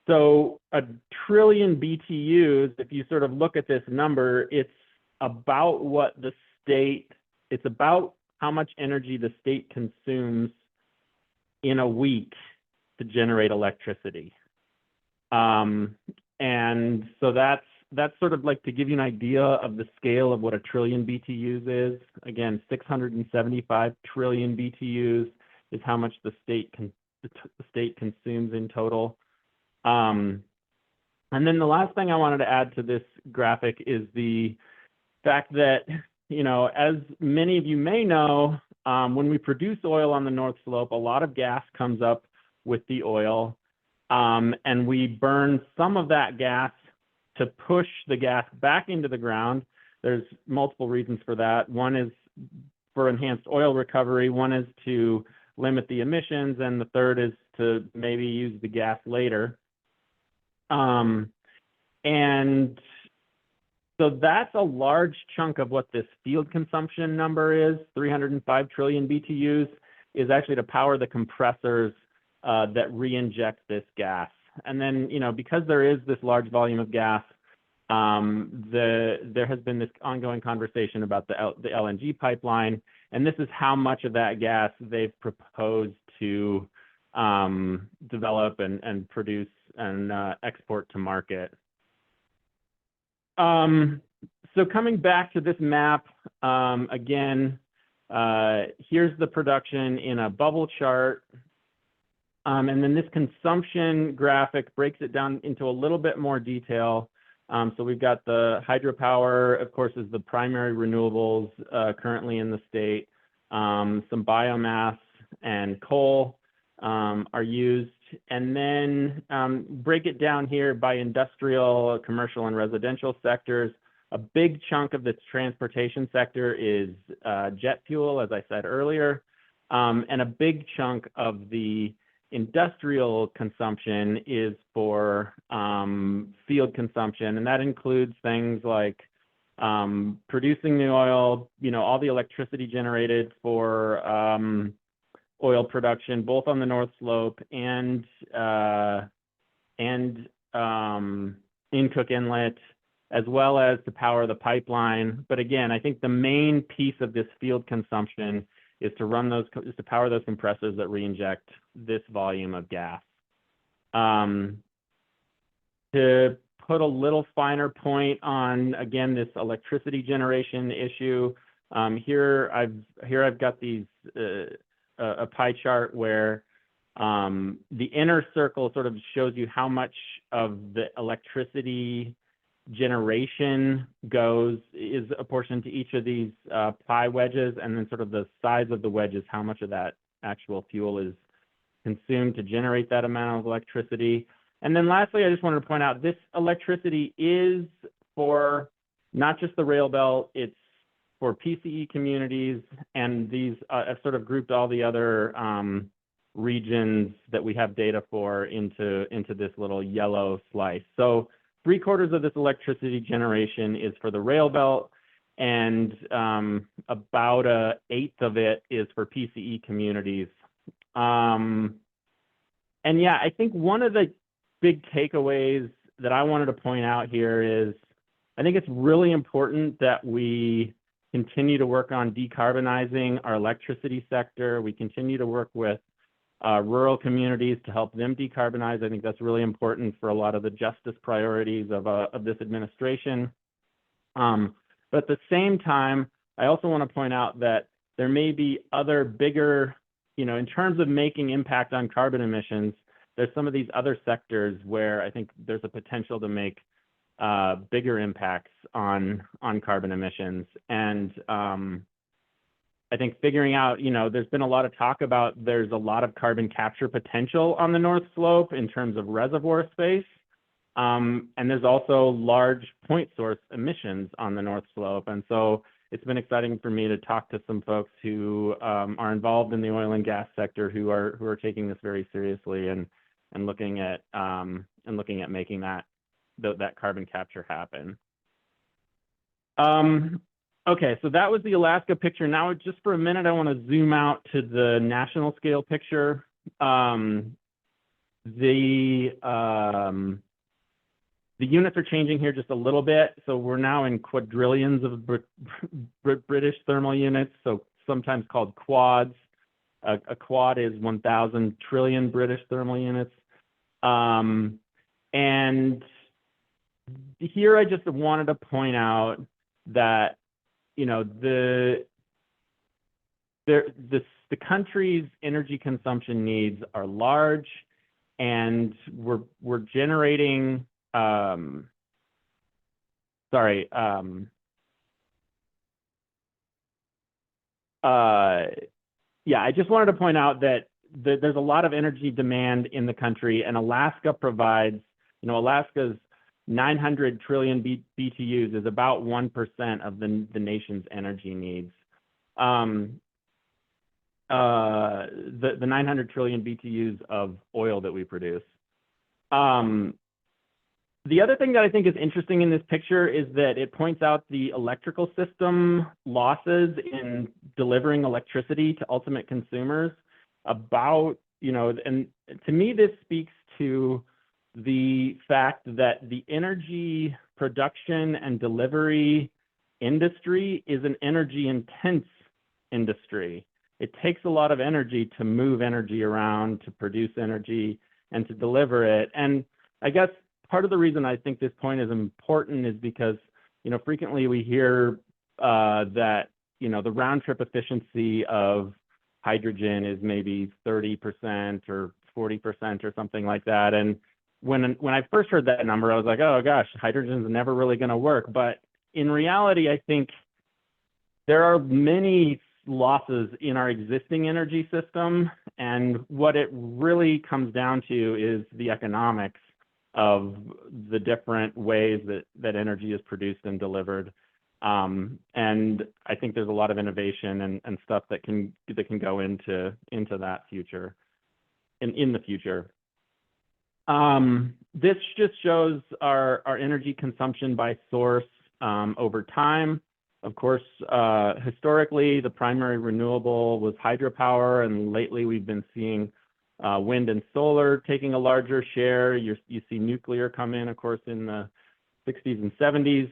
so a trillion BTUs, if you sort of look at this number, it's about what the state, it's about how much energy the state consumes in a week to generate electricity. And so that's sort of like to give you an idea of the scale of what a trillion BTUs is. Again, 675 trillion BTUs is how much the state consumes in total. And then the last thing I wanted to add to this graphic is the fact that, you know, as many of you may know, when we produce oil on the North Slope, a lot of gas comes up with the oil, and we burn some of that gas to push the gas back into the ground. There's multiple reasons for that. One is for enhanced oil recovery, one is to limit the emissions, and the third is to maybe use the gas later. And so that's a large chunk of what this field consumption number is. 305 trillion BTUs is actually to power the compressors that re-inject this gas. And then, you know, because there is this large volume of gas, there has been this ongoing conversation about the LNG pipeline, and this is how much of that gas they've proposed to develop and produce and export to market. So coming back to this map, again, here's the production in a bubble chart. And then this consumption graphic breaks it down into a little bit more detail. So we've got the hydropower, of course, is the primary renewables currently in the state. Some biomass and coal are used. And then break it down here by industrial, commercial, and residential sectors. A big chunk of the transportation sector is jet fuel, as I said earlier. And a big chunk of the industrial consumption is for field consumption, and that includes things like producing the oil, you know, all the electricity generated for oil production, both on the North Slope and in Cook Inlet, as well as to power the pipeline. But again, I think the main piece of this field consumption is to power those compressors that reinject this volume of gas. To put a little finer point on, again, this electricity generation issue, here I've got these a pie chart where the inner circle sort of shows you how much of the electricity generation is apportioned to each of these pie wedges, and then sort of the size of the wedges, how much of that actual fuel is consumed to generate that amount of electricity. And then lastly, I just wanted to point out this electricity is for not just the rail belt, it's for PCE communities, and these I've sort of grouped all the other regions that we have data for into this little yellow slice. So 3/4 of this electricity generation is for the rail belt, and about 1/8 of it is for PCE communities. And yeah, I think one of the big takeaways that I wanted to point out here is I think it's really important that we continue to work on decarbonizing our electricity sector. We continue to work with rural communities to help them decarbonize. I think that's really important for a lot of the justice priorities of this administration. But at the same time, I also want to point out that there may be other bigger, in terms of making impact on carbon emissions, there's some of these other sectors where I think there's a potential to make bigger impacts on carbon emissions. And I think figuring out, there's been a lot of talk about there's a lot of carbon capture potential on the North Slope in terms of reservoir space. And there's also large point source emissions on the North Slope. And so it's been exciting for me to talk to some folks who are involved in the oil and gas sector who are taking this very seriously and looking at making that carbon capture happen. Okay, so that was the Alaska picture. Now, just for a minute, I want to zoom out to the national scale picture. The units are changing here just a little bit. So we're now in quadrillions of British thermal units, so sometimes called quads. A quad is 1,000 trillion British thermal units. And here I just wanted to point out that, the country's energy consumption needs are large, and we're generating, yeah, I just wanted to point out that there's a lot of energy demand in the country, and Alaska provides, Alaska's 900 trillion BTUs is about 1% of the nation's energy needs. The 900 trillion BTUs of oil that we produce. The other thing that I think is interesting in this picture is that it points out the electrical system losses in delivering electricity to ultimate consumers. And to me, this speaks to the fact that the energy production and delivery industry is an energy intense industry. It takes a lot of energy to move energy around, to produce energy, and to deliver it. And I guess part of the reason I think this point is important is because, frequently we hear that, the round trip efficiency of hydrogen is maybe 30% or 40% or something like that. And when I first heard that number, I was like, oh gosh, hydrogen's never really going to work. But in reality, I think there are many losses in our existing energy system. And what it really comes down to is the economics of the different ways that energy is produced and delivered. And I think there's a lot of innovation and stuff that can go into that future, in the future. This just shows our energy consumption by source over time. Of course, historically, the primary renewable was hydropower, and lately we've been seeing wind and solar taking a larger share. You see nuclear come in, of course, in the 60s and 70s.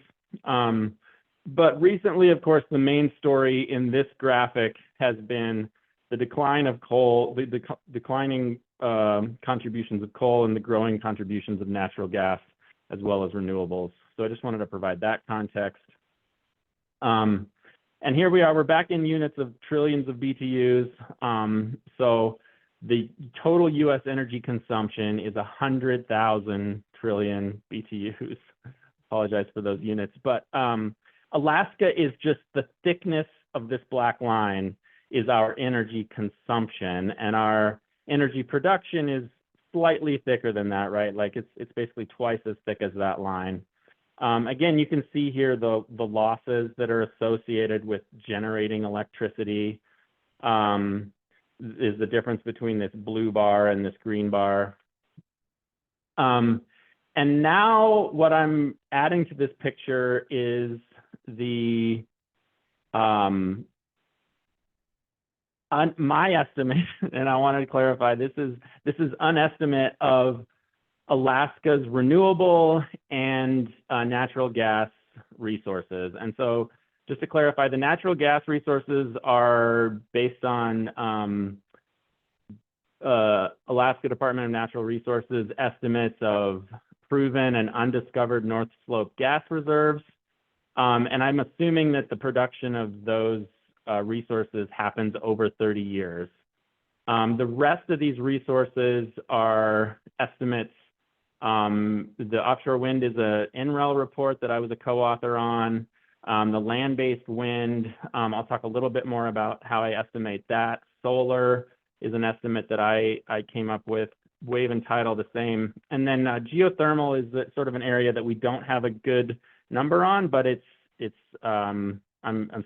But recently, of course, the main story in this graphic has been the decline of coal, the declining contributions of coal and the growing contributions of natural gas, as well as renewables. So I just wanted to provide that context. And here we are, we're back in units of trillions of BTUs. So the total US energy consumption is 100,000 trillion BTUs. Apologize for those units, but Alaska is just the thickness of this black line is our energy consumption, and our energy production is slightly thicker than that, right? Like it's basically twice as thick as that line. Again, you can see here the losses that are associated with generating electricity is the difference between this blue bar and this green bar. And now what I'm adding to this picture is the my estimate, and I wanted to clarify, this is an estimate of Alaska's renewable and natural gas resources. And so just to clarify, the natural gas resources are based on Alaska Department of Natural Resources estimates of proven and undiscovered North Slope gas reserves. And I'm assuming that the production of those resources happens over 30 years. The rest of these resources are estimates. The offshore wind is a NREL report that I was a co-author on. The land-based wind, I'll talk a little bit more about how I estimate that. Solar is an estimate that I came up with. Wave and tidal the same. And then geothermal is sort of an area that we don't have a good number on, but I'm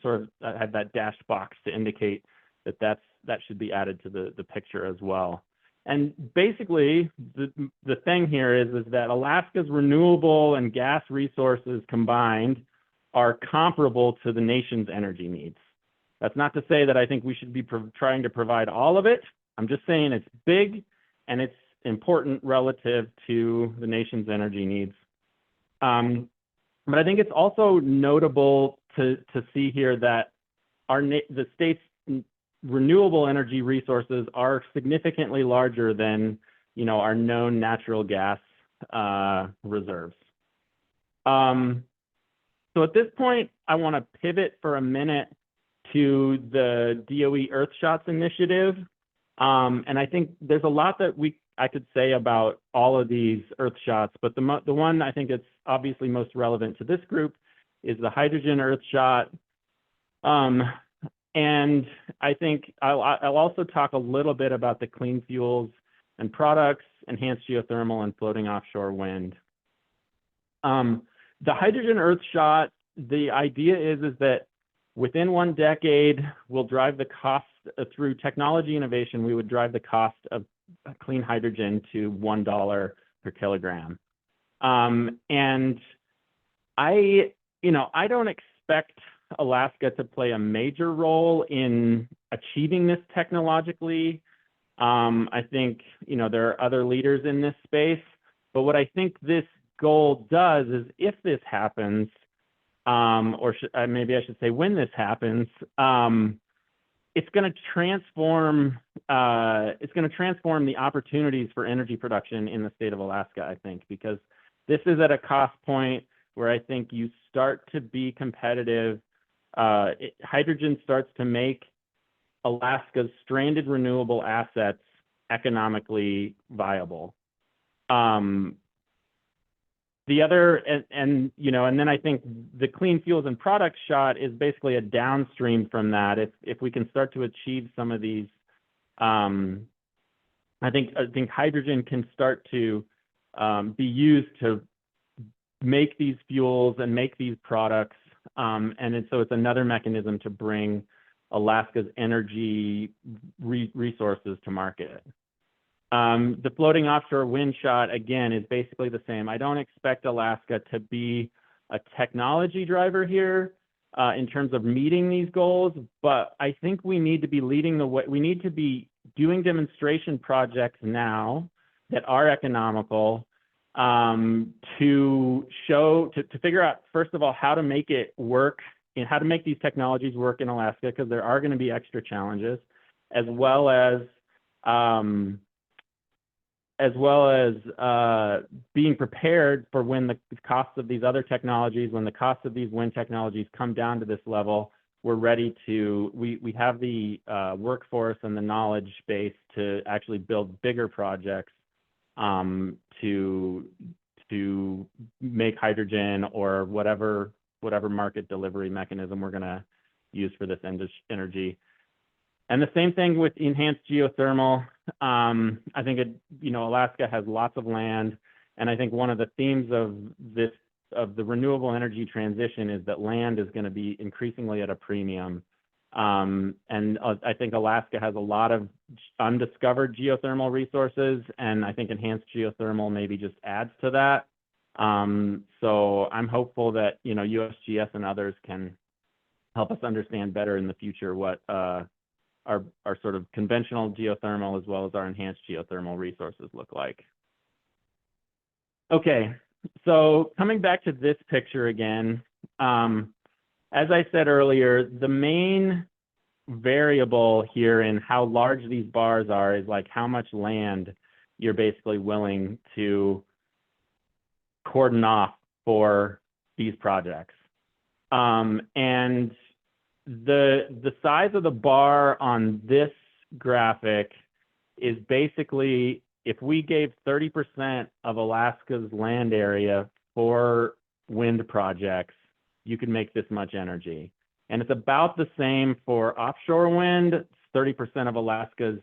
sort of, I have that dashed box to indicate that should be added to the picture as well. And basically, the thing here is that Alaska's renewable and gas resources combined are comparable to the nation's energy needs. That's not to say that I think we should be trying to provide all of it. I'm just saying it's big and it's important relative to the nation's energy needs. But I think it's also notable to see here that the state's renewable energy resources are significantly larger than, our known natural gas reserves. So at this point, I want to pivot for a minute to the DOE Earthshots initiative. And I think there's a lot that I could say about all of these Earthshots, but the one I think it's obviously most relevant to this group is the hydrogen Earthshot. And I think I'll also talk a little bit about the clean fuels and products, enhanced geothermal, and floating offshore wind. The hydrogen Earthshot, the idea is that within 1 decade, we'll drive the cost through technology innovation. We would drive the cost of clean hydrogen to $1 per kilogram. And I don't expect Alaska to play a major role in achieving this technologically. I think, there are other leaders in this space, but what I think this goal does is if this happens, maybe I should say when this happens, it's going to transform the opportunities for energy production in the state of Alaska, I think, because this is at a cost point where I think you start to be competitive. Hydrogen starts to make Alaska's stranded renewable assets economically viable. The other, and then I think the clean fuels and products shot is basically a downstream from that. If we can start to achieve some of these, I think hydrogen can start to be used to make these fuels and make these products, so it's another mechanism to bring Alaska's energy resources to market. The floating offshore wind shot, again, is basically the same. I don't expect Alaska to be a technology driver here in terms of meeting these goals, but I think we need to be leading the way. We need to be doing demonstration projects now that are economical to figure out, first of all, how to make it work and how to make these technologies work in Alaska, because there are going to be extra challenges, as well as being prepared for when the costs of these other technologies, when the costs of these wind technologies come down to this level, we're ready to, we have the workforce and the knowledge base to actually build bigger projects to make hydrogen or whatever market delivery mechanism we're going to use for this energy. And the same thing with enhanced geothermal. I think Alaska has lots of land, and I think one of the themes of the renewable energy transition is that land is going to be increasingly at a premium. And I think Alaska has a lot of undiscovered geothermal resources, and I think enhanced geothermal maybe just adds to that. So I'm hopeful that USGS and others can help us understand better in the future what our sort of conventional geothermal as well as our enhanced geothermal resources look like. Okay, so coming back to this picture again, as I said earlier, the main variable here in how large these bars are is like how much land you're basically willing to cordon off for these projects. And the size of the bar on this graphic is basically, if we gave 30% of Alaska's land area for wind projects, you could make this much energy. And it's about the same for offshore wind. It's 30% of Alaska's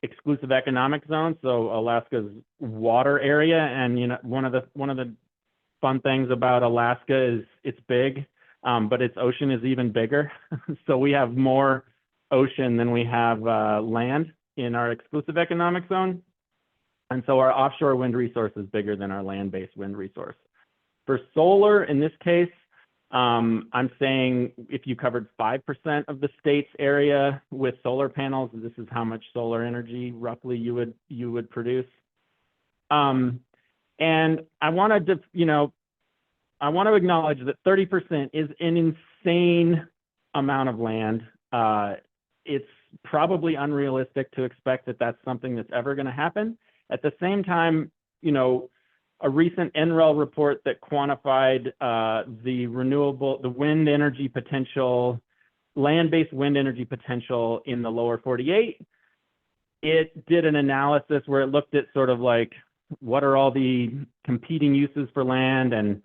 exclusive economic zone, so Alaska's water area. And one of the fun things about Alaska is it's big, but its ocean is even bigger. So we have more ocean than we have land in our exclusive economic zone. And so our offshore wind resource is bigger than our land-based wind resource. For solar, in this case, I'm saying if you covered 5% of the state's area with solar panels, this is how much solar energy roughly you would produce. And I want to, I want to acknowledge that 30% is an insane amount of land. It's probably unrealistic to expect that that's something that's ever going to happen. At the same time, a recent NREL report that quantified the wind energy potential, land-based wind energy potential in the lower 48, it did an analysis where it looked at sort of like, what are all the competing uses for land, and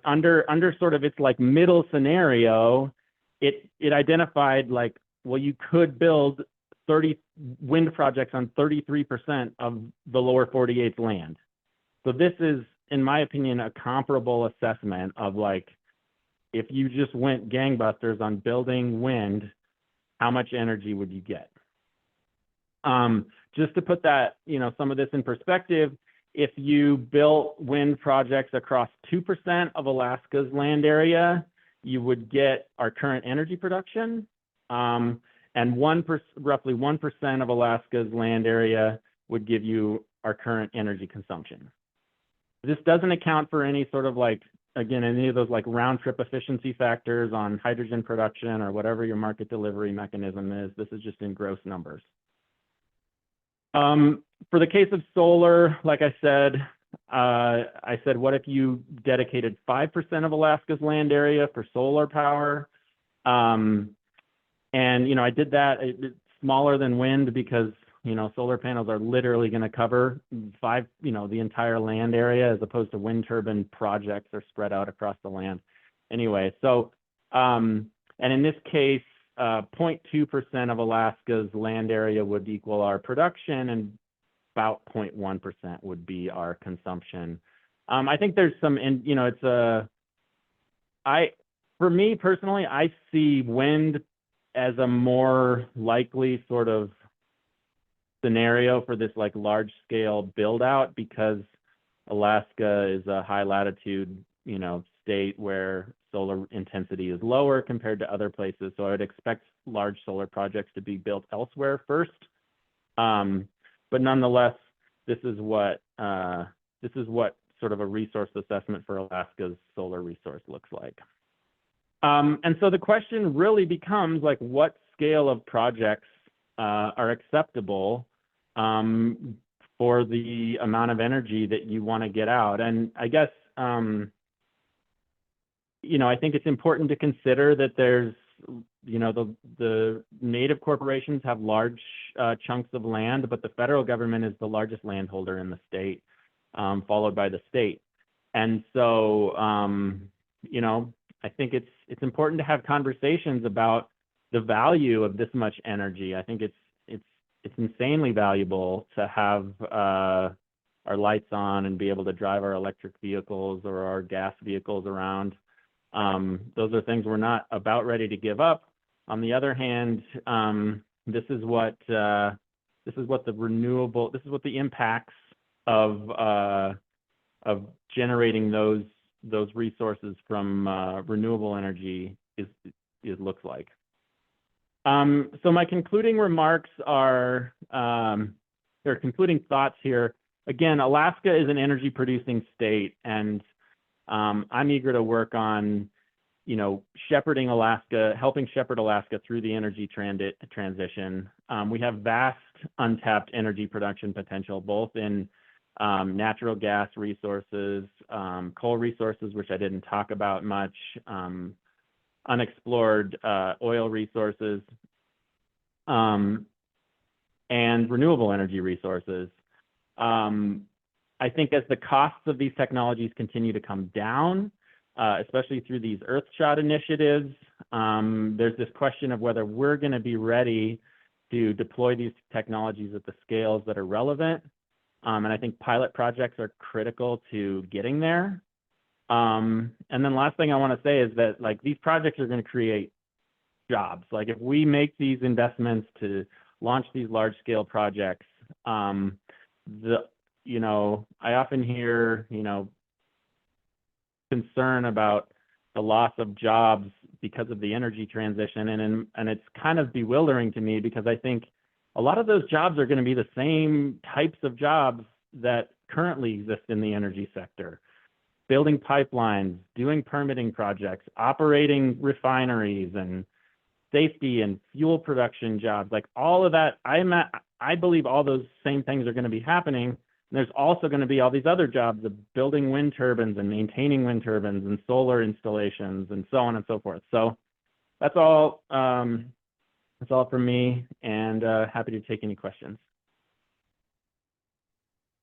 under sort of its like middle scenario, it identified like, well, you could build 30 wind projects on 33% of the lower 48's land. So this is, in my opinion, a comparable assessment of like, if you just went gangbusters on building wind, how much energy would you get? Just to put that, some of this in perspective, if you built wind projects across 2% of Alaska's land area, you would get our current energy production, and roughly 1% of Alaska's land area would give you our current energy consumption. This doesn't account for any sort of like, again, any of those like round trip efficiency factors on hydrogen production or whatever your market delivery mechanism is. This is just in gross numbers. For the case of solar, like I said, what if you dedicated 5% of Alaska's land area for solar power? And, I did that. It's smaller than wind because, solar panels are literally going to cover the entire land area, as opposed to wind turbine projects are spread out across the land. Anyway, so, and in this case, 0.2% of Alaska's land area would equal our production, and about 0.1% would be our consumption. I think there's some, for me personally, I see wind as a more likely sort of scenario for this like large scale build out, because Alaska is a high latitude, state where solar intensity is lower compared to other places. So I would expect large solar projects to be built elsewhere first. But nonetheless, this is what sort of a resource assessment for Alaska's solar resource looks like. And so the question really becomes like, what scale of projects are acceptable for the amount of energy that you want to get out? And I guess, you know, I think it's important to consider that there's, you know, the native corporations have large chunks of land, but the federal government is the largest landholder in the state, followed by the state. And so, you know, I think it's important to have conversations about the value of this much energy. I think it's insanely valuable to have our lights on and be able to drive our electric vehicles or our gas vehicles around. Those are things we're not about ready to give up. On the other hand, this is what the impacts of generating those resources from renewable energy looks like. So my concluding remarks are, or concluding thoughts here. Again, Alaska is an energy producing state, and I'm eager to work on, you know, shepherding Alaska, helping shepherd Alaska through the energy transition. We have vast untapped energy production potential, both in natural gas resources, coal resources, which I didn't talk about much, unexplored oil resources, and renewable energy resources. I think as the costs of these technologies continue to come down, especially through these Earthshot initiatives, there's this question of whether we're going to be ready to deploy these technologies at the scales that are relevant. And I think pilot projects are critical to getting there. And then last thing I want to say is that, like, these projects are going to create jobs. Like, if we make these investments to launch these large scale projects, you know, I often hear, you know, concern about the loss of jobs because of the energy transition. And it's kind of bewildering to me, because I think a lot of those jobs are going to be the same types of jobs that currently exist in the energy sector. Building pipelines, doing permitting projects, operating refineries, and safety and fuel production jobs. Like, all of that, I believe all those same things are going to be happening. And there's also going to be all these other jobs of building wind turbines and maintaining wind turbines and solar installations and so on and so forth. So that's all. That's all from me, and happy to take any questions.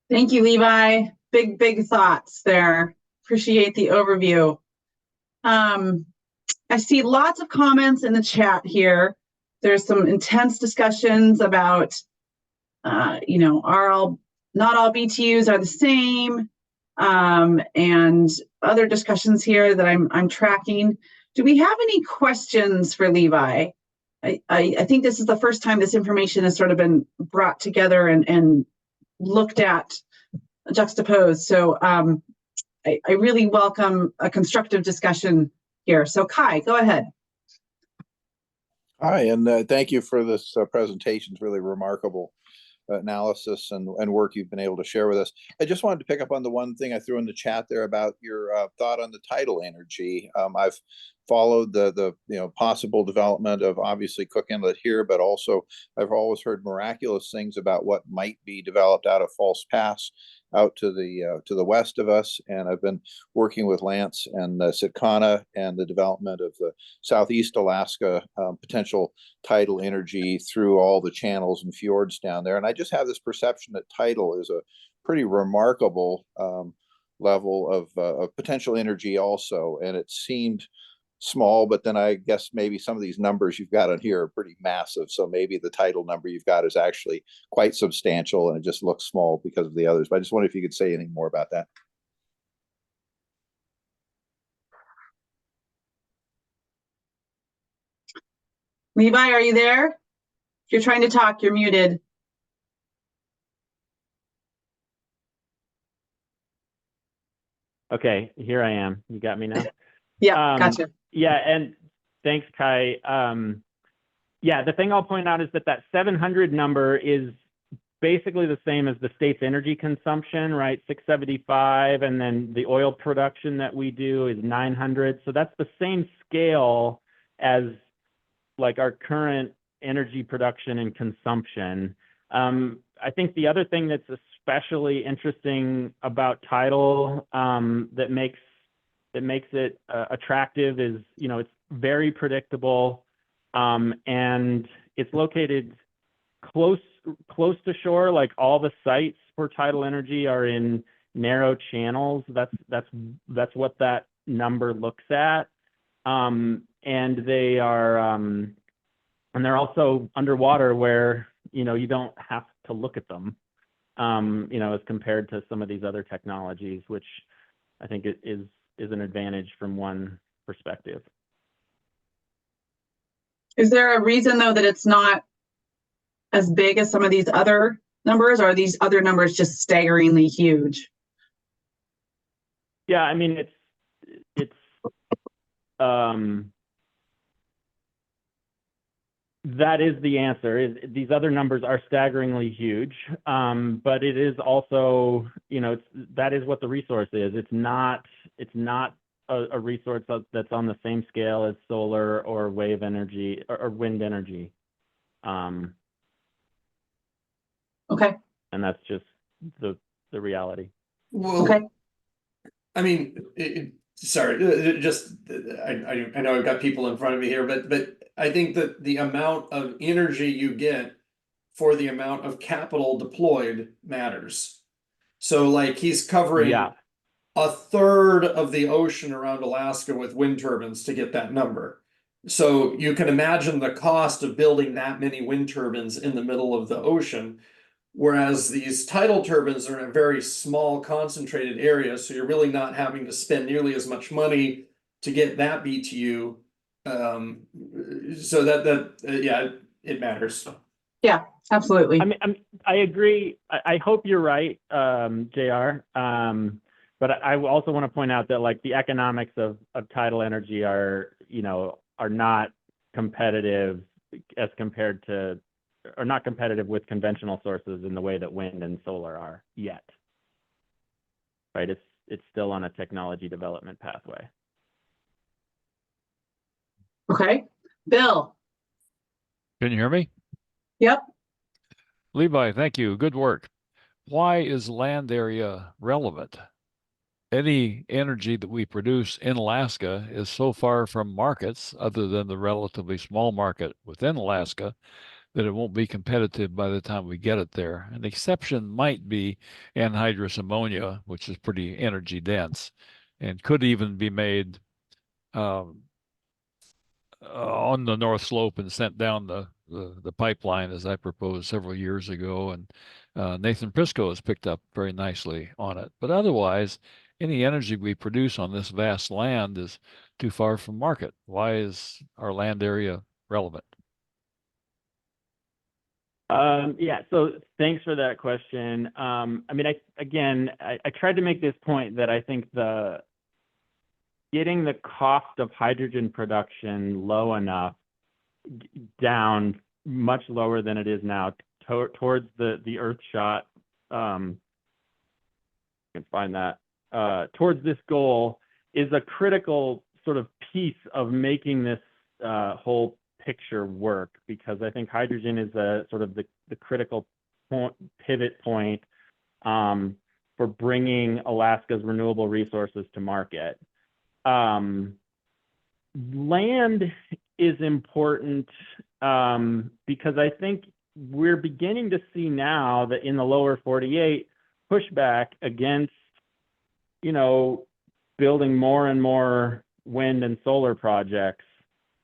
Thank you, Levi. Big thoughts there. Appreciate the overview. I see lots of comments in the chat here. There's some intense discussions about, you know, not all BTUs are the same, and other discussions here that I'm tracking. Do we have any questions for Levi? I think this is the first time this information has sort of been brought together and looked at, juxtaposed. So I really welcome a constructive discussion here. So Kai, go ahead. Hi, and thank you for this presentation. It's really remarkable analysis and work you've been able to share with us. I just wanted to pick up on the one thing I threw in the chat there about your thought on the tidal energy. I've followed the possible development of obviously Cook Inlet here, but also I've always heard miraculous things about what might be developed out of False Pass out to the west of us. And I've been working with Lance and Sitkana and the development of the Southeast Alaska potential tidal energy through all the channels and fjords down there. And I just have this perception that tidal is a pretty remarkable level of potential energy also. And it seemed small, but then I guess maybe some of these numbers you've got on here are pretty massive. So maybe the tidal number you've got is actually quite substantial and it just looks small because of the others. But I just wonder if you could say anything more about that. Levi, are you there? If you're trying to talk, you're muted. Okay, here I am. You got me now? Yeah, gotcha. Yeah, and thanks, Kai. Yeah, the thing I'll point out is that 700 number is basically the same as the state's energy consumption, right? 675, and then the oil production that we do is 900. So that's the same scale as like our current energy production and consumption. I think the other thing that's especially interesting about tidal that makes it attractive is, it's very predictable, and it's located close to shore. Like all the sites for tidal energy are in narrow channels. That's what that number looks at, and they are and they're also underwater where you don't have to look at them, as compared to some of these other technologies, which I think is an advantage from one perspective. Is there a reason though that it's not as big as some of these other numbers, or are these other numbers just staggeringly huge? Yeah, I mean, it's that is the answer. These other numbers are staggeringly huge, but it is also, that is what the resource is. It's not a resource that's on the same scale as solar or wave energy or wind energy. Okay. And that's just the reality. Well, okay. I mean, sorry, just I know I've got people in front of me here, but I think that the amount of energy you get for the amount of capital deployed matters. So like he's covering a third of the ocean around Alaska with wind turbines to get that number. So you can imagine the cost of building that many wind turbines in the middle of the ocean. Whereas these tidal turbines are in a very small concentrated area, so you're really not having to spend nearly as much money to get that BTU. So yeah, it matters. Yeah, absolutely. I mean, I agree. I hope you're right, JR. But I also want to point out that like the economics of tidal energy are not competitive as compared to, or not competitive with conventional sources in the way that wind and solar are yet. Right? It's still on a technology development pathway. Okay. Bill. Can you hear me? Yep. Levi, thank you. Good work. Why is land area relevant? Any energy that we produce in Alaska is so far from markets, other than the relatively small market within Alaska, that it won't be competitive by the time we get it there. An exception might be anhydrous ammonia, which is pretty energy dense and could even be made on the North Slope and sent down the pipeline, as I proposed several years ago. And Nathan Prisco has picked up very nicely on it. But otherwise, any energy we produce on this vast land is too far from market. Why is our land area relevant? Yeah, so thanks for that question. I mean, I tried to make this point that I think getting the cost of hydrogen production low enough, down much lower than it is now, towards the Earth shot, I can find that, towards this goal is a critical sort of piece of making this whole picture work, because I think hydrogen is a sort of the critical pivot point for bringing Alaska's renewable resources to market. Land is important because I think we're beginning to see now that in the lower 48, pushback against, building more and more wind and solar projects.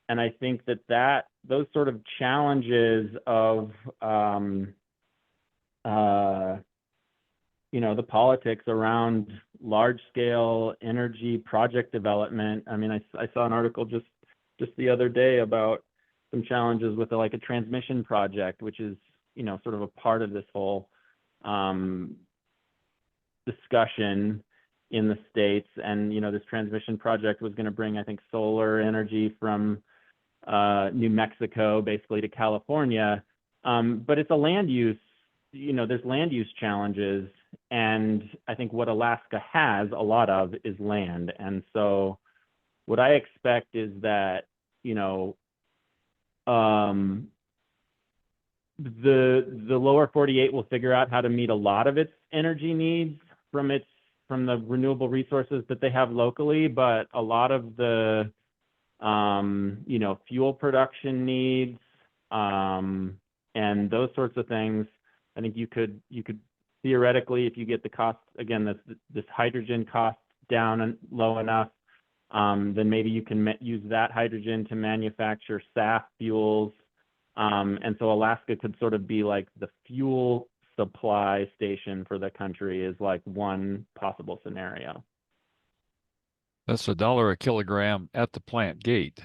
And I think that those sort of challenges of, the politics around large-scale energy project development. I mean, I saw an article just the other day about some challenges with a transmission project, which is, sort of a part of this whole discussion in the States. And, this transmission project was going to bring, I think, solar energy from New Mexico basically to California. But it's a land use there's land use challenges, and I think what Alaska has a lot of is land. And so what I expect is that, the lower 48 will figure out how to meet a lot of its energy needs from the renewable resources that they have locally, but a lot of the fuel production needs and those sorts of things, I think you could theoretically, if you get the cost, again, this hydrogen cost down and low enough, then maybe you can use that hydrogen to manufacture SAF fuels. And so Alaska could sort of be like the fuel supply station for the country, is like one possible scenario. That's $1 a kilogram at the plant gate.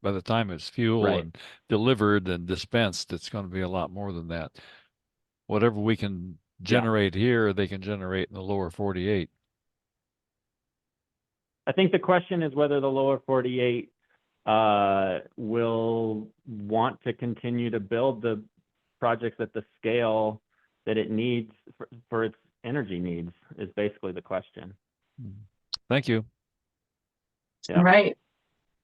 By the time it's fuel and delivered and dispensed, it's going to be a lot more than that. Whatever we can generate here, they can generate in the lower 48. I think the question is whether the lower 48 will want to continue to build the projects at the scale that it needs for its energy needs, is basically the question. Thank you. Yeah. All right.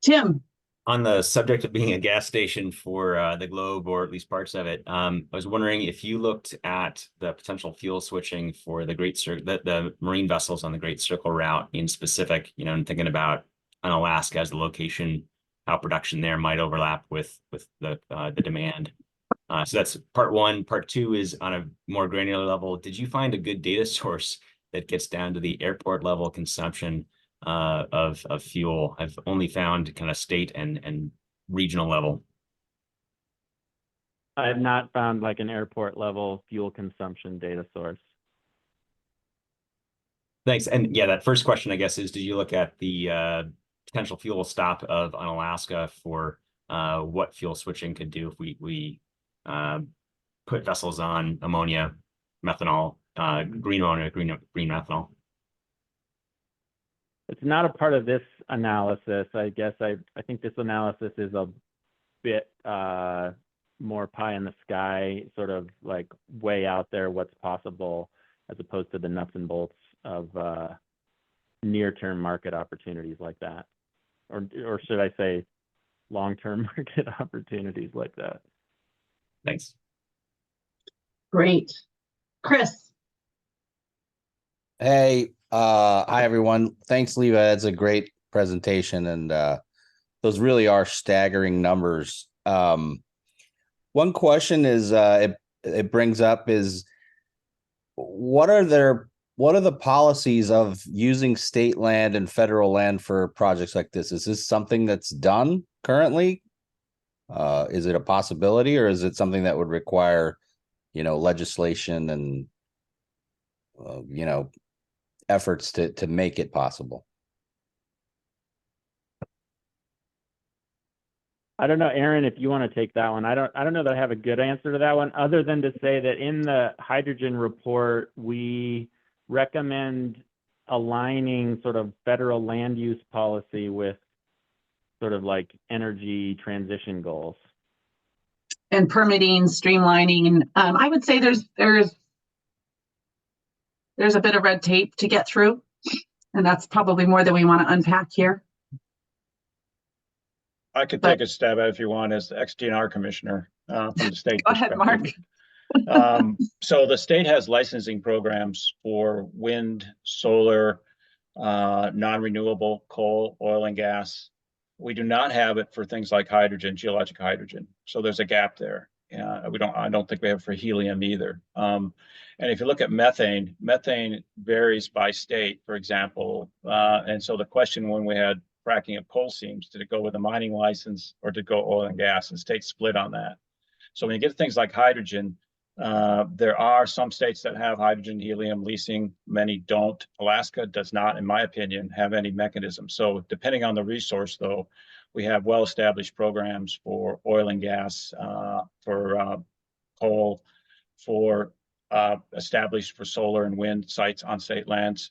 Tim. On the subject of being a gas station for the globe, or at least parts of it, I was wondering if you looked at the potential fuel switching for the the marine vessels on the Great Circle route in specific, and thinking about Alaska as the location, how production there might overlap with the demand. So that's part one. Part two is on a more granular level. Did you find a good data source that gets down to the airport level consumption of fuel? I've only found kind of state and regional level. I have not found like an airport level fuel consumption data source. Thanks. And yeah, that first question, I guess, is did you look at the potential fuel stop of on Alaska for what fuel switching could do if we put vessels on ammonia, methanol, green ammonia, green methanol? It's not a part of this analysis. I guess I think this analysis is a bit more pie in the sky, sort of like way out there what's possible, as opposed to the nuts and bolts of near-term market opportunities like that. Or should I say long-term market opportunities like that. Thanks. Great. Chris. Hey, hi everyone. Thanks, Levi. That's a great presentation, and those really are staggering numbers. One question is it brings up is what are the policies of using state land and federal land for projects like this? Is this something that's done currently? Is it a possibility, or is it something that would require, legislation and efforts to make it possible? I don't know, Aaron, if you want to take that one. I don't know that I have a good answer to that one, other than to say that in the hydrogen report, we recommend aligning sort of federal land use policy with sort of like energy transition goals. And permitting, streamlining. I would say there's a bit of red tape to get through, and that's probably more than we want to unpack here. I could take a stab at it if you want, as the ex-DNR commissioner from the state. Go ahead, Mark. So the state has licensing programs for wind, solar, non-renewable coal, oil and gas. We do not have it for things like hydrogen, geological hydrogen. So there's a gap there. I don't think we have it for helium either. And if you look at methane varies by state, for example. And so the question when we had fracking of coal seams, did it go with a mining license or did it go oil and gas? And states split on that. So when you get things like hydrogen, there are some states that have hydrogen, helium leasing, many don't. Alaska does not, in my opinion, have any mechanism. So depending on the resource, though, we have well-established programs for oil and gas, for coal, for established for solar and wind sites on state lands.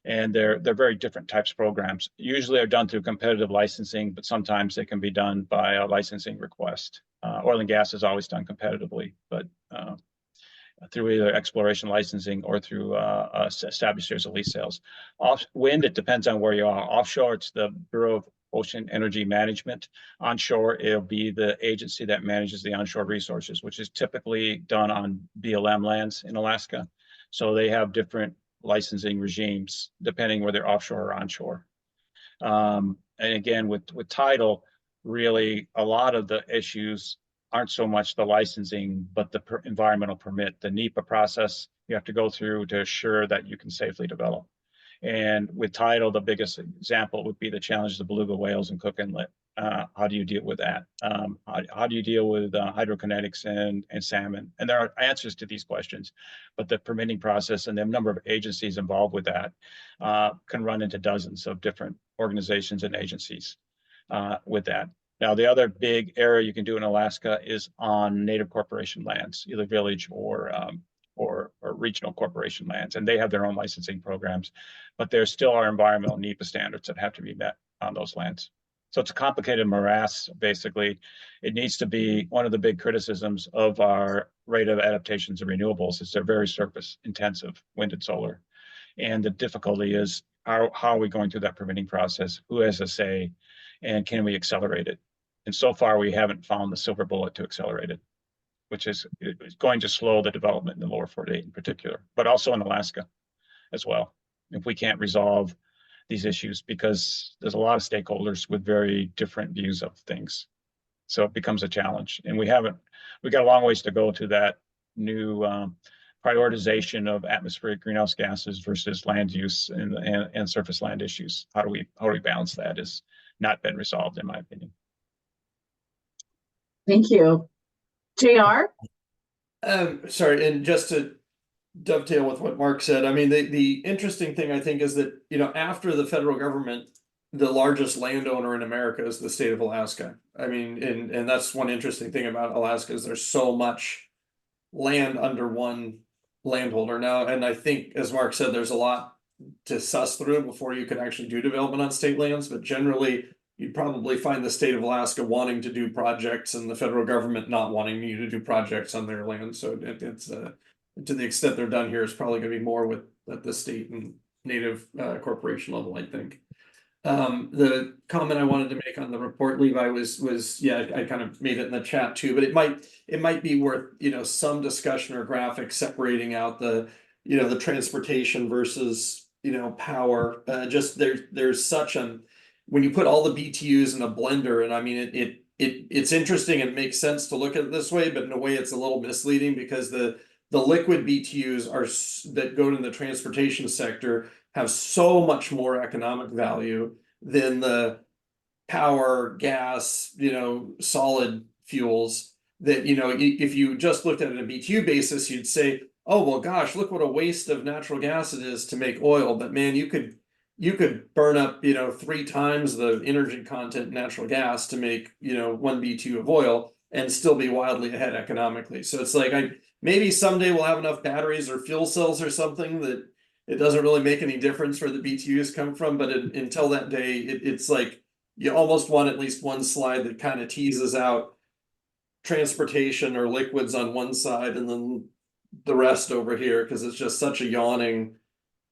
And they're very different types of programs. Usually are done through competitive licensing, but sometimes they can be done by a licensing request. Oil and gas is always done competitively, but through either exploration licensing or through established series of lease sales. Wind, it depends on where you are. Offshore, it's the Bureau of Ocean Energy Management. Onshore, it'll be the agency that manages the onshore resources, which is typically done on BLM lands in Alaska. So they have different licensing regimes depending whether offshore or onshore. And again, with tidal, really a lot of the issues aren't so much the licensing, but the environmental permit, the NEPA process you have to go through to assure that you can safely develop. And with tidal, the biggest example would be the challenge of the beluga whales in Cook Inlet. How do you deal with that? How do you deal with hydrokinetics and salmon? And there are answers to these questions, but the permitting process and the number of agencies involved with that can run into dozens of different organizations and agencies with that. Now, the other big area you can do in Alaska is on native corporation lands, either village or regional corporation lands, and they have their own licensing programs, but there still are environmental NEPA standards that have to be met on those lands. So it's a complicated morass, basically. It needs to be one of the big criticisms of our rate of adaptations of renewables is they're very surface intensive, wind and solar. And the difficulty is how are we going through that permitting process? Who has a say? And can we accelerate it? And so far, we haven't found the silver bullet to accelerate it, which is going to slow the development in the lower 48 in particular, but also in Alaska as well. If we can't resolve these issues, because there's a lot of stakeholders with very different views of things. So it becomes a challenge. And we got a long ways to go to that new prioritization of atmospheric greenhouse gases versus land use and surface land issues. How do we balance that has not been resolved, in my opinion. Thank you. JR? Sorry, and just to dovetail with what Mark said, I mean, the interesting thing I think is that, after the federal government, the largest landowner in America is the state of Alaska. I mean, and that's one interesting thing about Alaska is there's so much land under one landholder now. And I think, as Mark said, there's a lot to suss through before you could actually do development on state lands, but generally you'd probably find the state of Alaska wanting to do projects and the federal government not wanting you to do projects on their land. So it's to the extent they're done here, it's probably going to be more at the state and native corporation level, I think. The comment I wanted to make on the report, Levi, was yeah, I kind of made it in the chat too, but it might be worth some discussion or graphics separating out the the transportation versus power. Just there's such when you put all the BTUs in a blender, and I mean it's interesting and makes sense to look at it this way, but in a way it's a little misleading because the liquid BTUs that go to the transportation sector have so much more economic value than the power, gas, solid fuels that, if you just looked at it on a BTU basis, you'd say, oh, well, gosh, look what a waste of natural gas it is to make oil. But man, you could burn up, 3 times the energy content in natural gas to make, 1 BTU of oil and still be wildly ahead economically. So it's like, maybe someday we'll have enough batteries or fuel cells or something that it doesn't really make any difference where the BTUs come from. But until that day, it's like you almost want at least one slide that kind of teases out transportation or liquids on one side and then the rest over here, because it's just such a yawning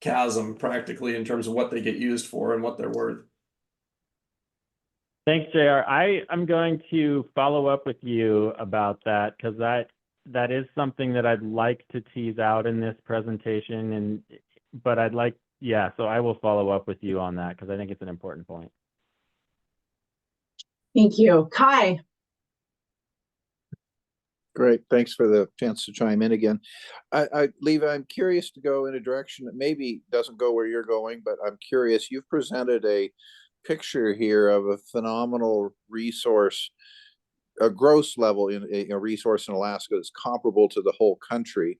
chasm practically in terms of what they get used for and what they're worth. Thanks, JR. I'm going to follow up with you about that because that is something that I'd like to tease out in this presentation, but so I will follow up with you on that because I think it's an important point. Thank you. Kai. Great. Thanks for the chance to chime in again. Levi, I'm curious to go in a direction that maybe doesn't go where you're going, but I'm curious. You've presented a picture here of a phenomenal resource, a gross level in a resource in Alaska that's comparable to the whole country.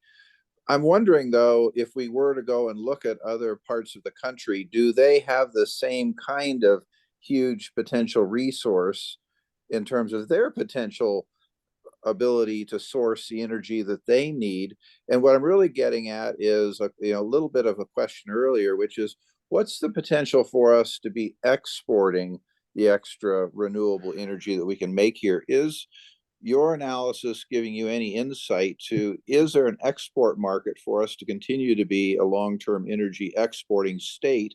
I'm wondering, though, if we were to go and look at other parts of the country, do they have the same kind of huge potential resource in terms of their potential ability to source the energy that they need? And what I'm really getting at is a little bit of a question earlier, which is what's the potential for us to be exporting the extra renewable energy that we can make here? Is your analysis giving you any insight to, is there an export market for us to continue to be a long-term energy exporting state,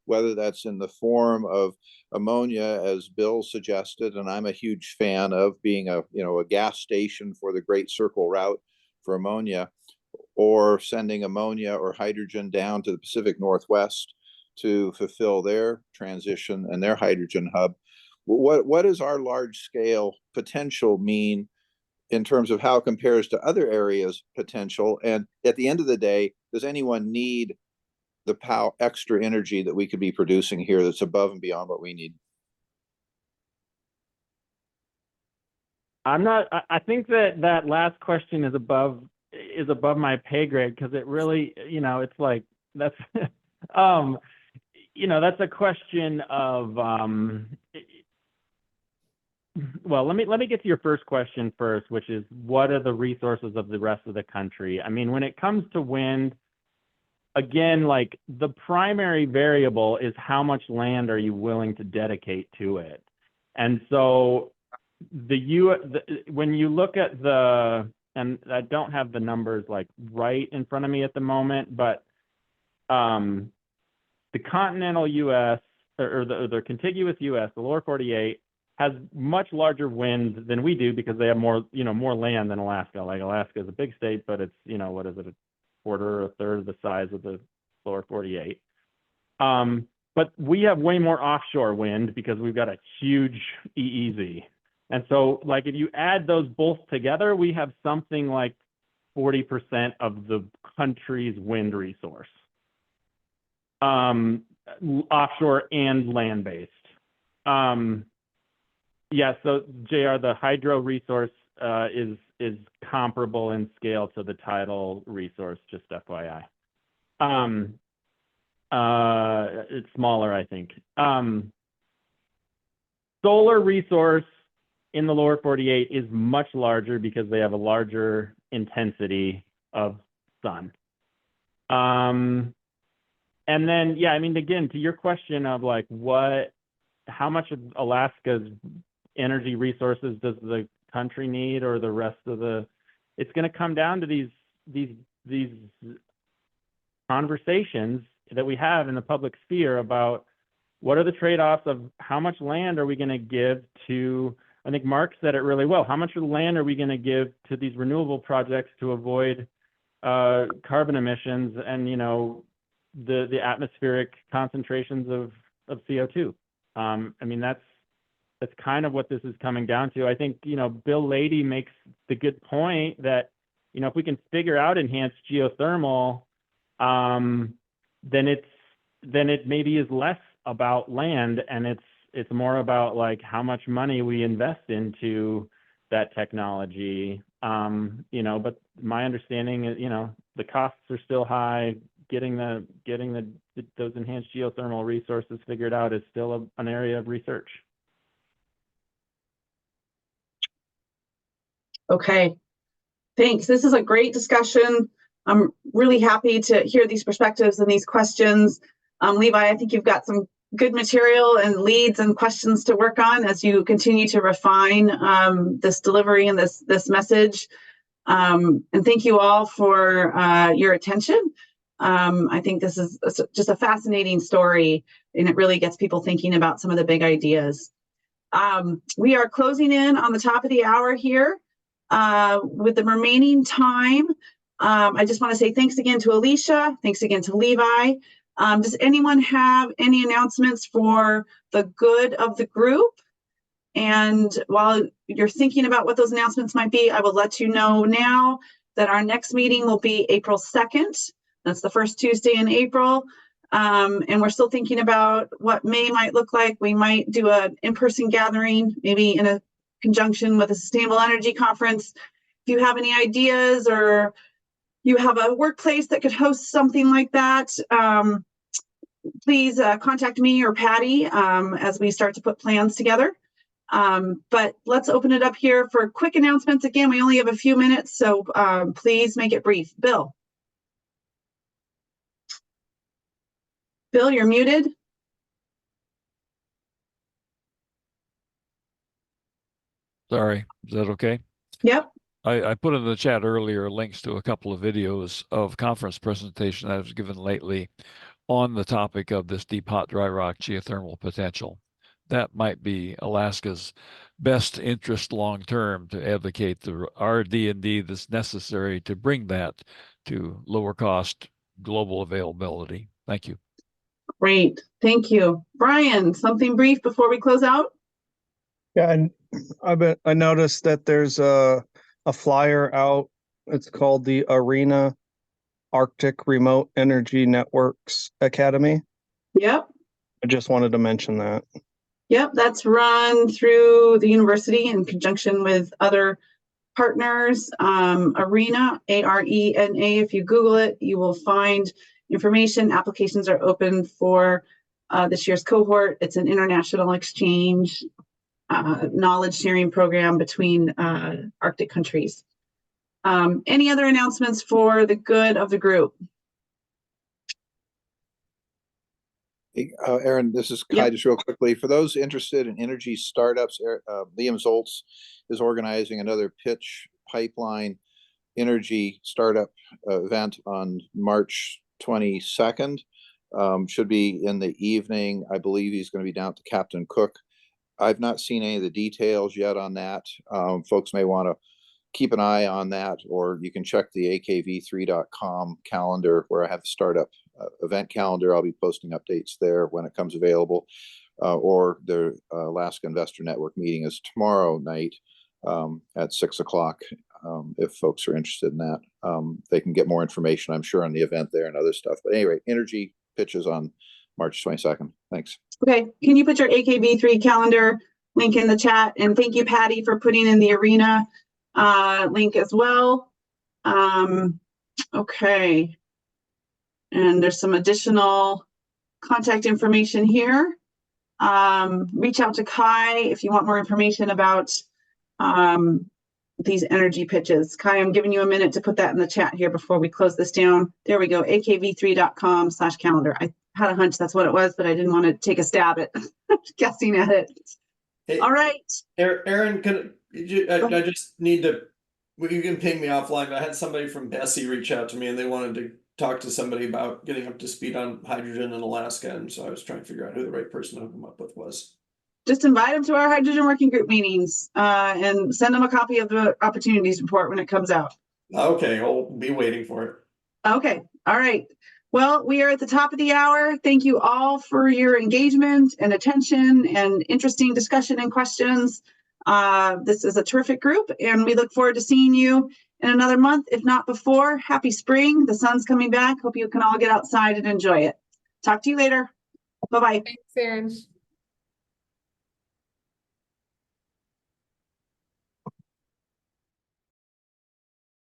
whether that's in the form of ammonia, as Bill suggested, and I'm a huge fan of being a gas station for the Great Circle route for ammonia, or sending ammonia or hydrogen down to the Pacific Northwest to fulfill their transition and their hydrogen hub. What does our large scale potential mean in terms of how it compares to other areas' potential? And at the end of the day, does anyone need the extra energy that we could be producing here that's above and beyond what we need? I think that last question is above my pay grade, because it really, it's like, that's that's a question of well, let me get to your first question first, which is, what are the resources of the rest of the country? I mean, when it comes to wind, again, like, the primary variable is how much land are you willing to dedicate to it. And so when you look at and I don't have the numbers like right in front of me at the moment, but the continental US or the contiguous US, the lower 48, has much larger wind than we do, because they have more land than Alaska. Like, Alaska is a big state, but it's, what is it, a quarter or a third of the size of the lower 48. But we have way more offshore wind because we've got a huge EEZ. And so, like, if you add those both together, we have something like 40% of the country's wind resource, offshore and land-based. Yeah, so JR, the hydro resource is comparable in scale to the tidal resource, just FYI. It's smaller, I think. Solar resource in the lower 48 is much larger because they have a larger intensity of sun. And then, yeah, I mean, again, to your question of like, how much of Alaska's energy resources does the country need, or the rest of it's going to come down to these conversations that we have in the public sphere about what are the trade-offs of how much land are we going to give to, I think Mark said it really well, how much of the land are we going to give to these renewable projects to avoid carbon emissions and, the atmospheric concentrations of CO2. I mean, that's kind of what this is coming down to. I think, Bill Lady makes the good point that, if we can figure out enhanced geothermal, then it maybe is less about land, and it's more about like how much money we invest into that technology. But my understanding is, the costs are still high. Getting those enhanced geothermal resources figured out is still an area of research. Okay, thanks. This is a great discussion. I'm really happy to hear these perspectives and these questions. Levi, I think you've got some good material and leads and questions to work on as you continue to refine this delivery and this message. And thank you all for your attention. I think this is just a fascinating story, and it really gets people thinking about some of the big ideas. We are closing in on the top of the hour here. With the remaining time, I just want to say thanks again to Alicia, thanks again to Levi. Does anyone have any announcements for the good of the group? And while you're thinking about what those announcements might be, I will let you know now that our next meeting will be April 2nd. That's the first Tuesday in April. And we're still thinking about what May might look like. We might do an in-person gathering, maybe in a conjunction with a sustainable energy conference. If you have any ideas, or you have a workplace that could host something like that, please contact me or Patty as we start to put plans together. But let's open it up here for quick announcements. Again, we only have a few minutes, so please make it brief. Bill, you're muted. Sorry, is that okay? Yep. I put in the chat earlier links to a couple of videos of conference presentation I was given lately on the topic of this deep hot dry rock geothermal potential. That might be Alaska's best interest long term to advocate the RD&D that's necessary to bring that to lower cost global availability. Thank you. Great. Thank you. Brian, something brief before we close out? Yeah, and I noticed that there's a flyer out. It's called the Arena Arctic Remote Energy Networks Academy. Yep. I just wanted to mention that. Yep, that's run through the university in conjunction with other partners. Arena, ARENA, if you Google it, you will find information. Applications are open for this year's cohort. It's an international exchange knowledge sharing program between Arctic countries. Any other announcements for the good of the group? Hey, Aaron, this is Kai. Just real quickly, for those interested in energy startups, Liam Zoltz is organizing another pitch pipeline energy startup event on March 22nd. Should be in the evening. I believe he's going to be down to Captain Cook. I've not seen any of the details yet on that. Folks may want to keep an eye on that, or you can check the akv3.com calendar where I have the startup event calendar. I'll be posting updates there when it comes available. Or the Alaska Investor Network meeting is tomorrow night at 6 o'clock. If folks are interested in that, they can get more information, I'm sure, on the event there and other stuff. But anyway, energy pitches on March 22nd. Thanks. Okay, can you put your AKV3 calendar link in the chat? And thank you, Patty, for putting in the Arena link as well. Okay, and there's some additional contact information here. Reach out to Kai if you want more information about these energy pitches. Kai, I'm giving you a minute to put that in the chat here before we close this down. There we go, akv3.com/calendar. I had a hunch that's what it was, but I didn't want to take a stab at guessing at it. Hey, all right. Aaron, I just need to, you can ping me offline, but I had somebody from Bessie reach out to me and they wanted to talk to somebody about getting up to speed on hydrogen in Alaska. And so I was trying to figure out who the right person to hook them up with was. Just invite them to our hydrogen working group meetings and send them a copy of the opportunities report when it comes out. Okay, I'll be waiting for it. Okay, all right. Well, we are at the top of the hour. Thank you all for your engagement and attention and interesting discussion and questions. This is a terrific group, and we look forward to seeing you in another month, if not before. Happy spring. The sun's coming back. Hope you can all get outside and enjoy it. Talk to you later. Bye-bye. Thanks, Aaron.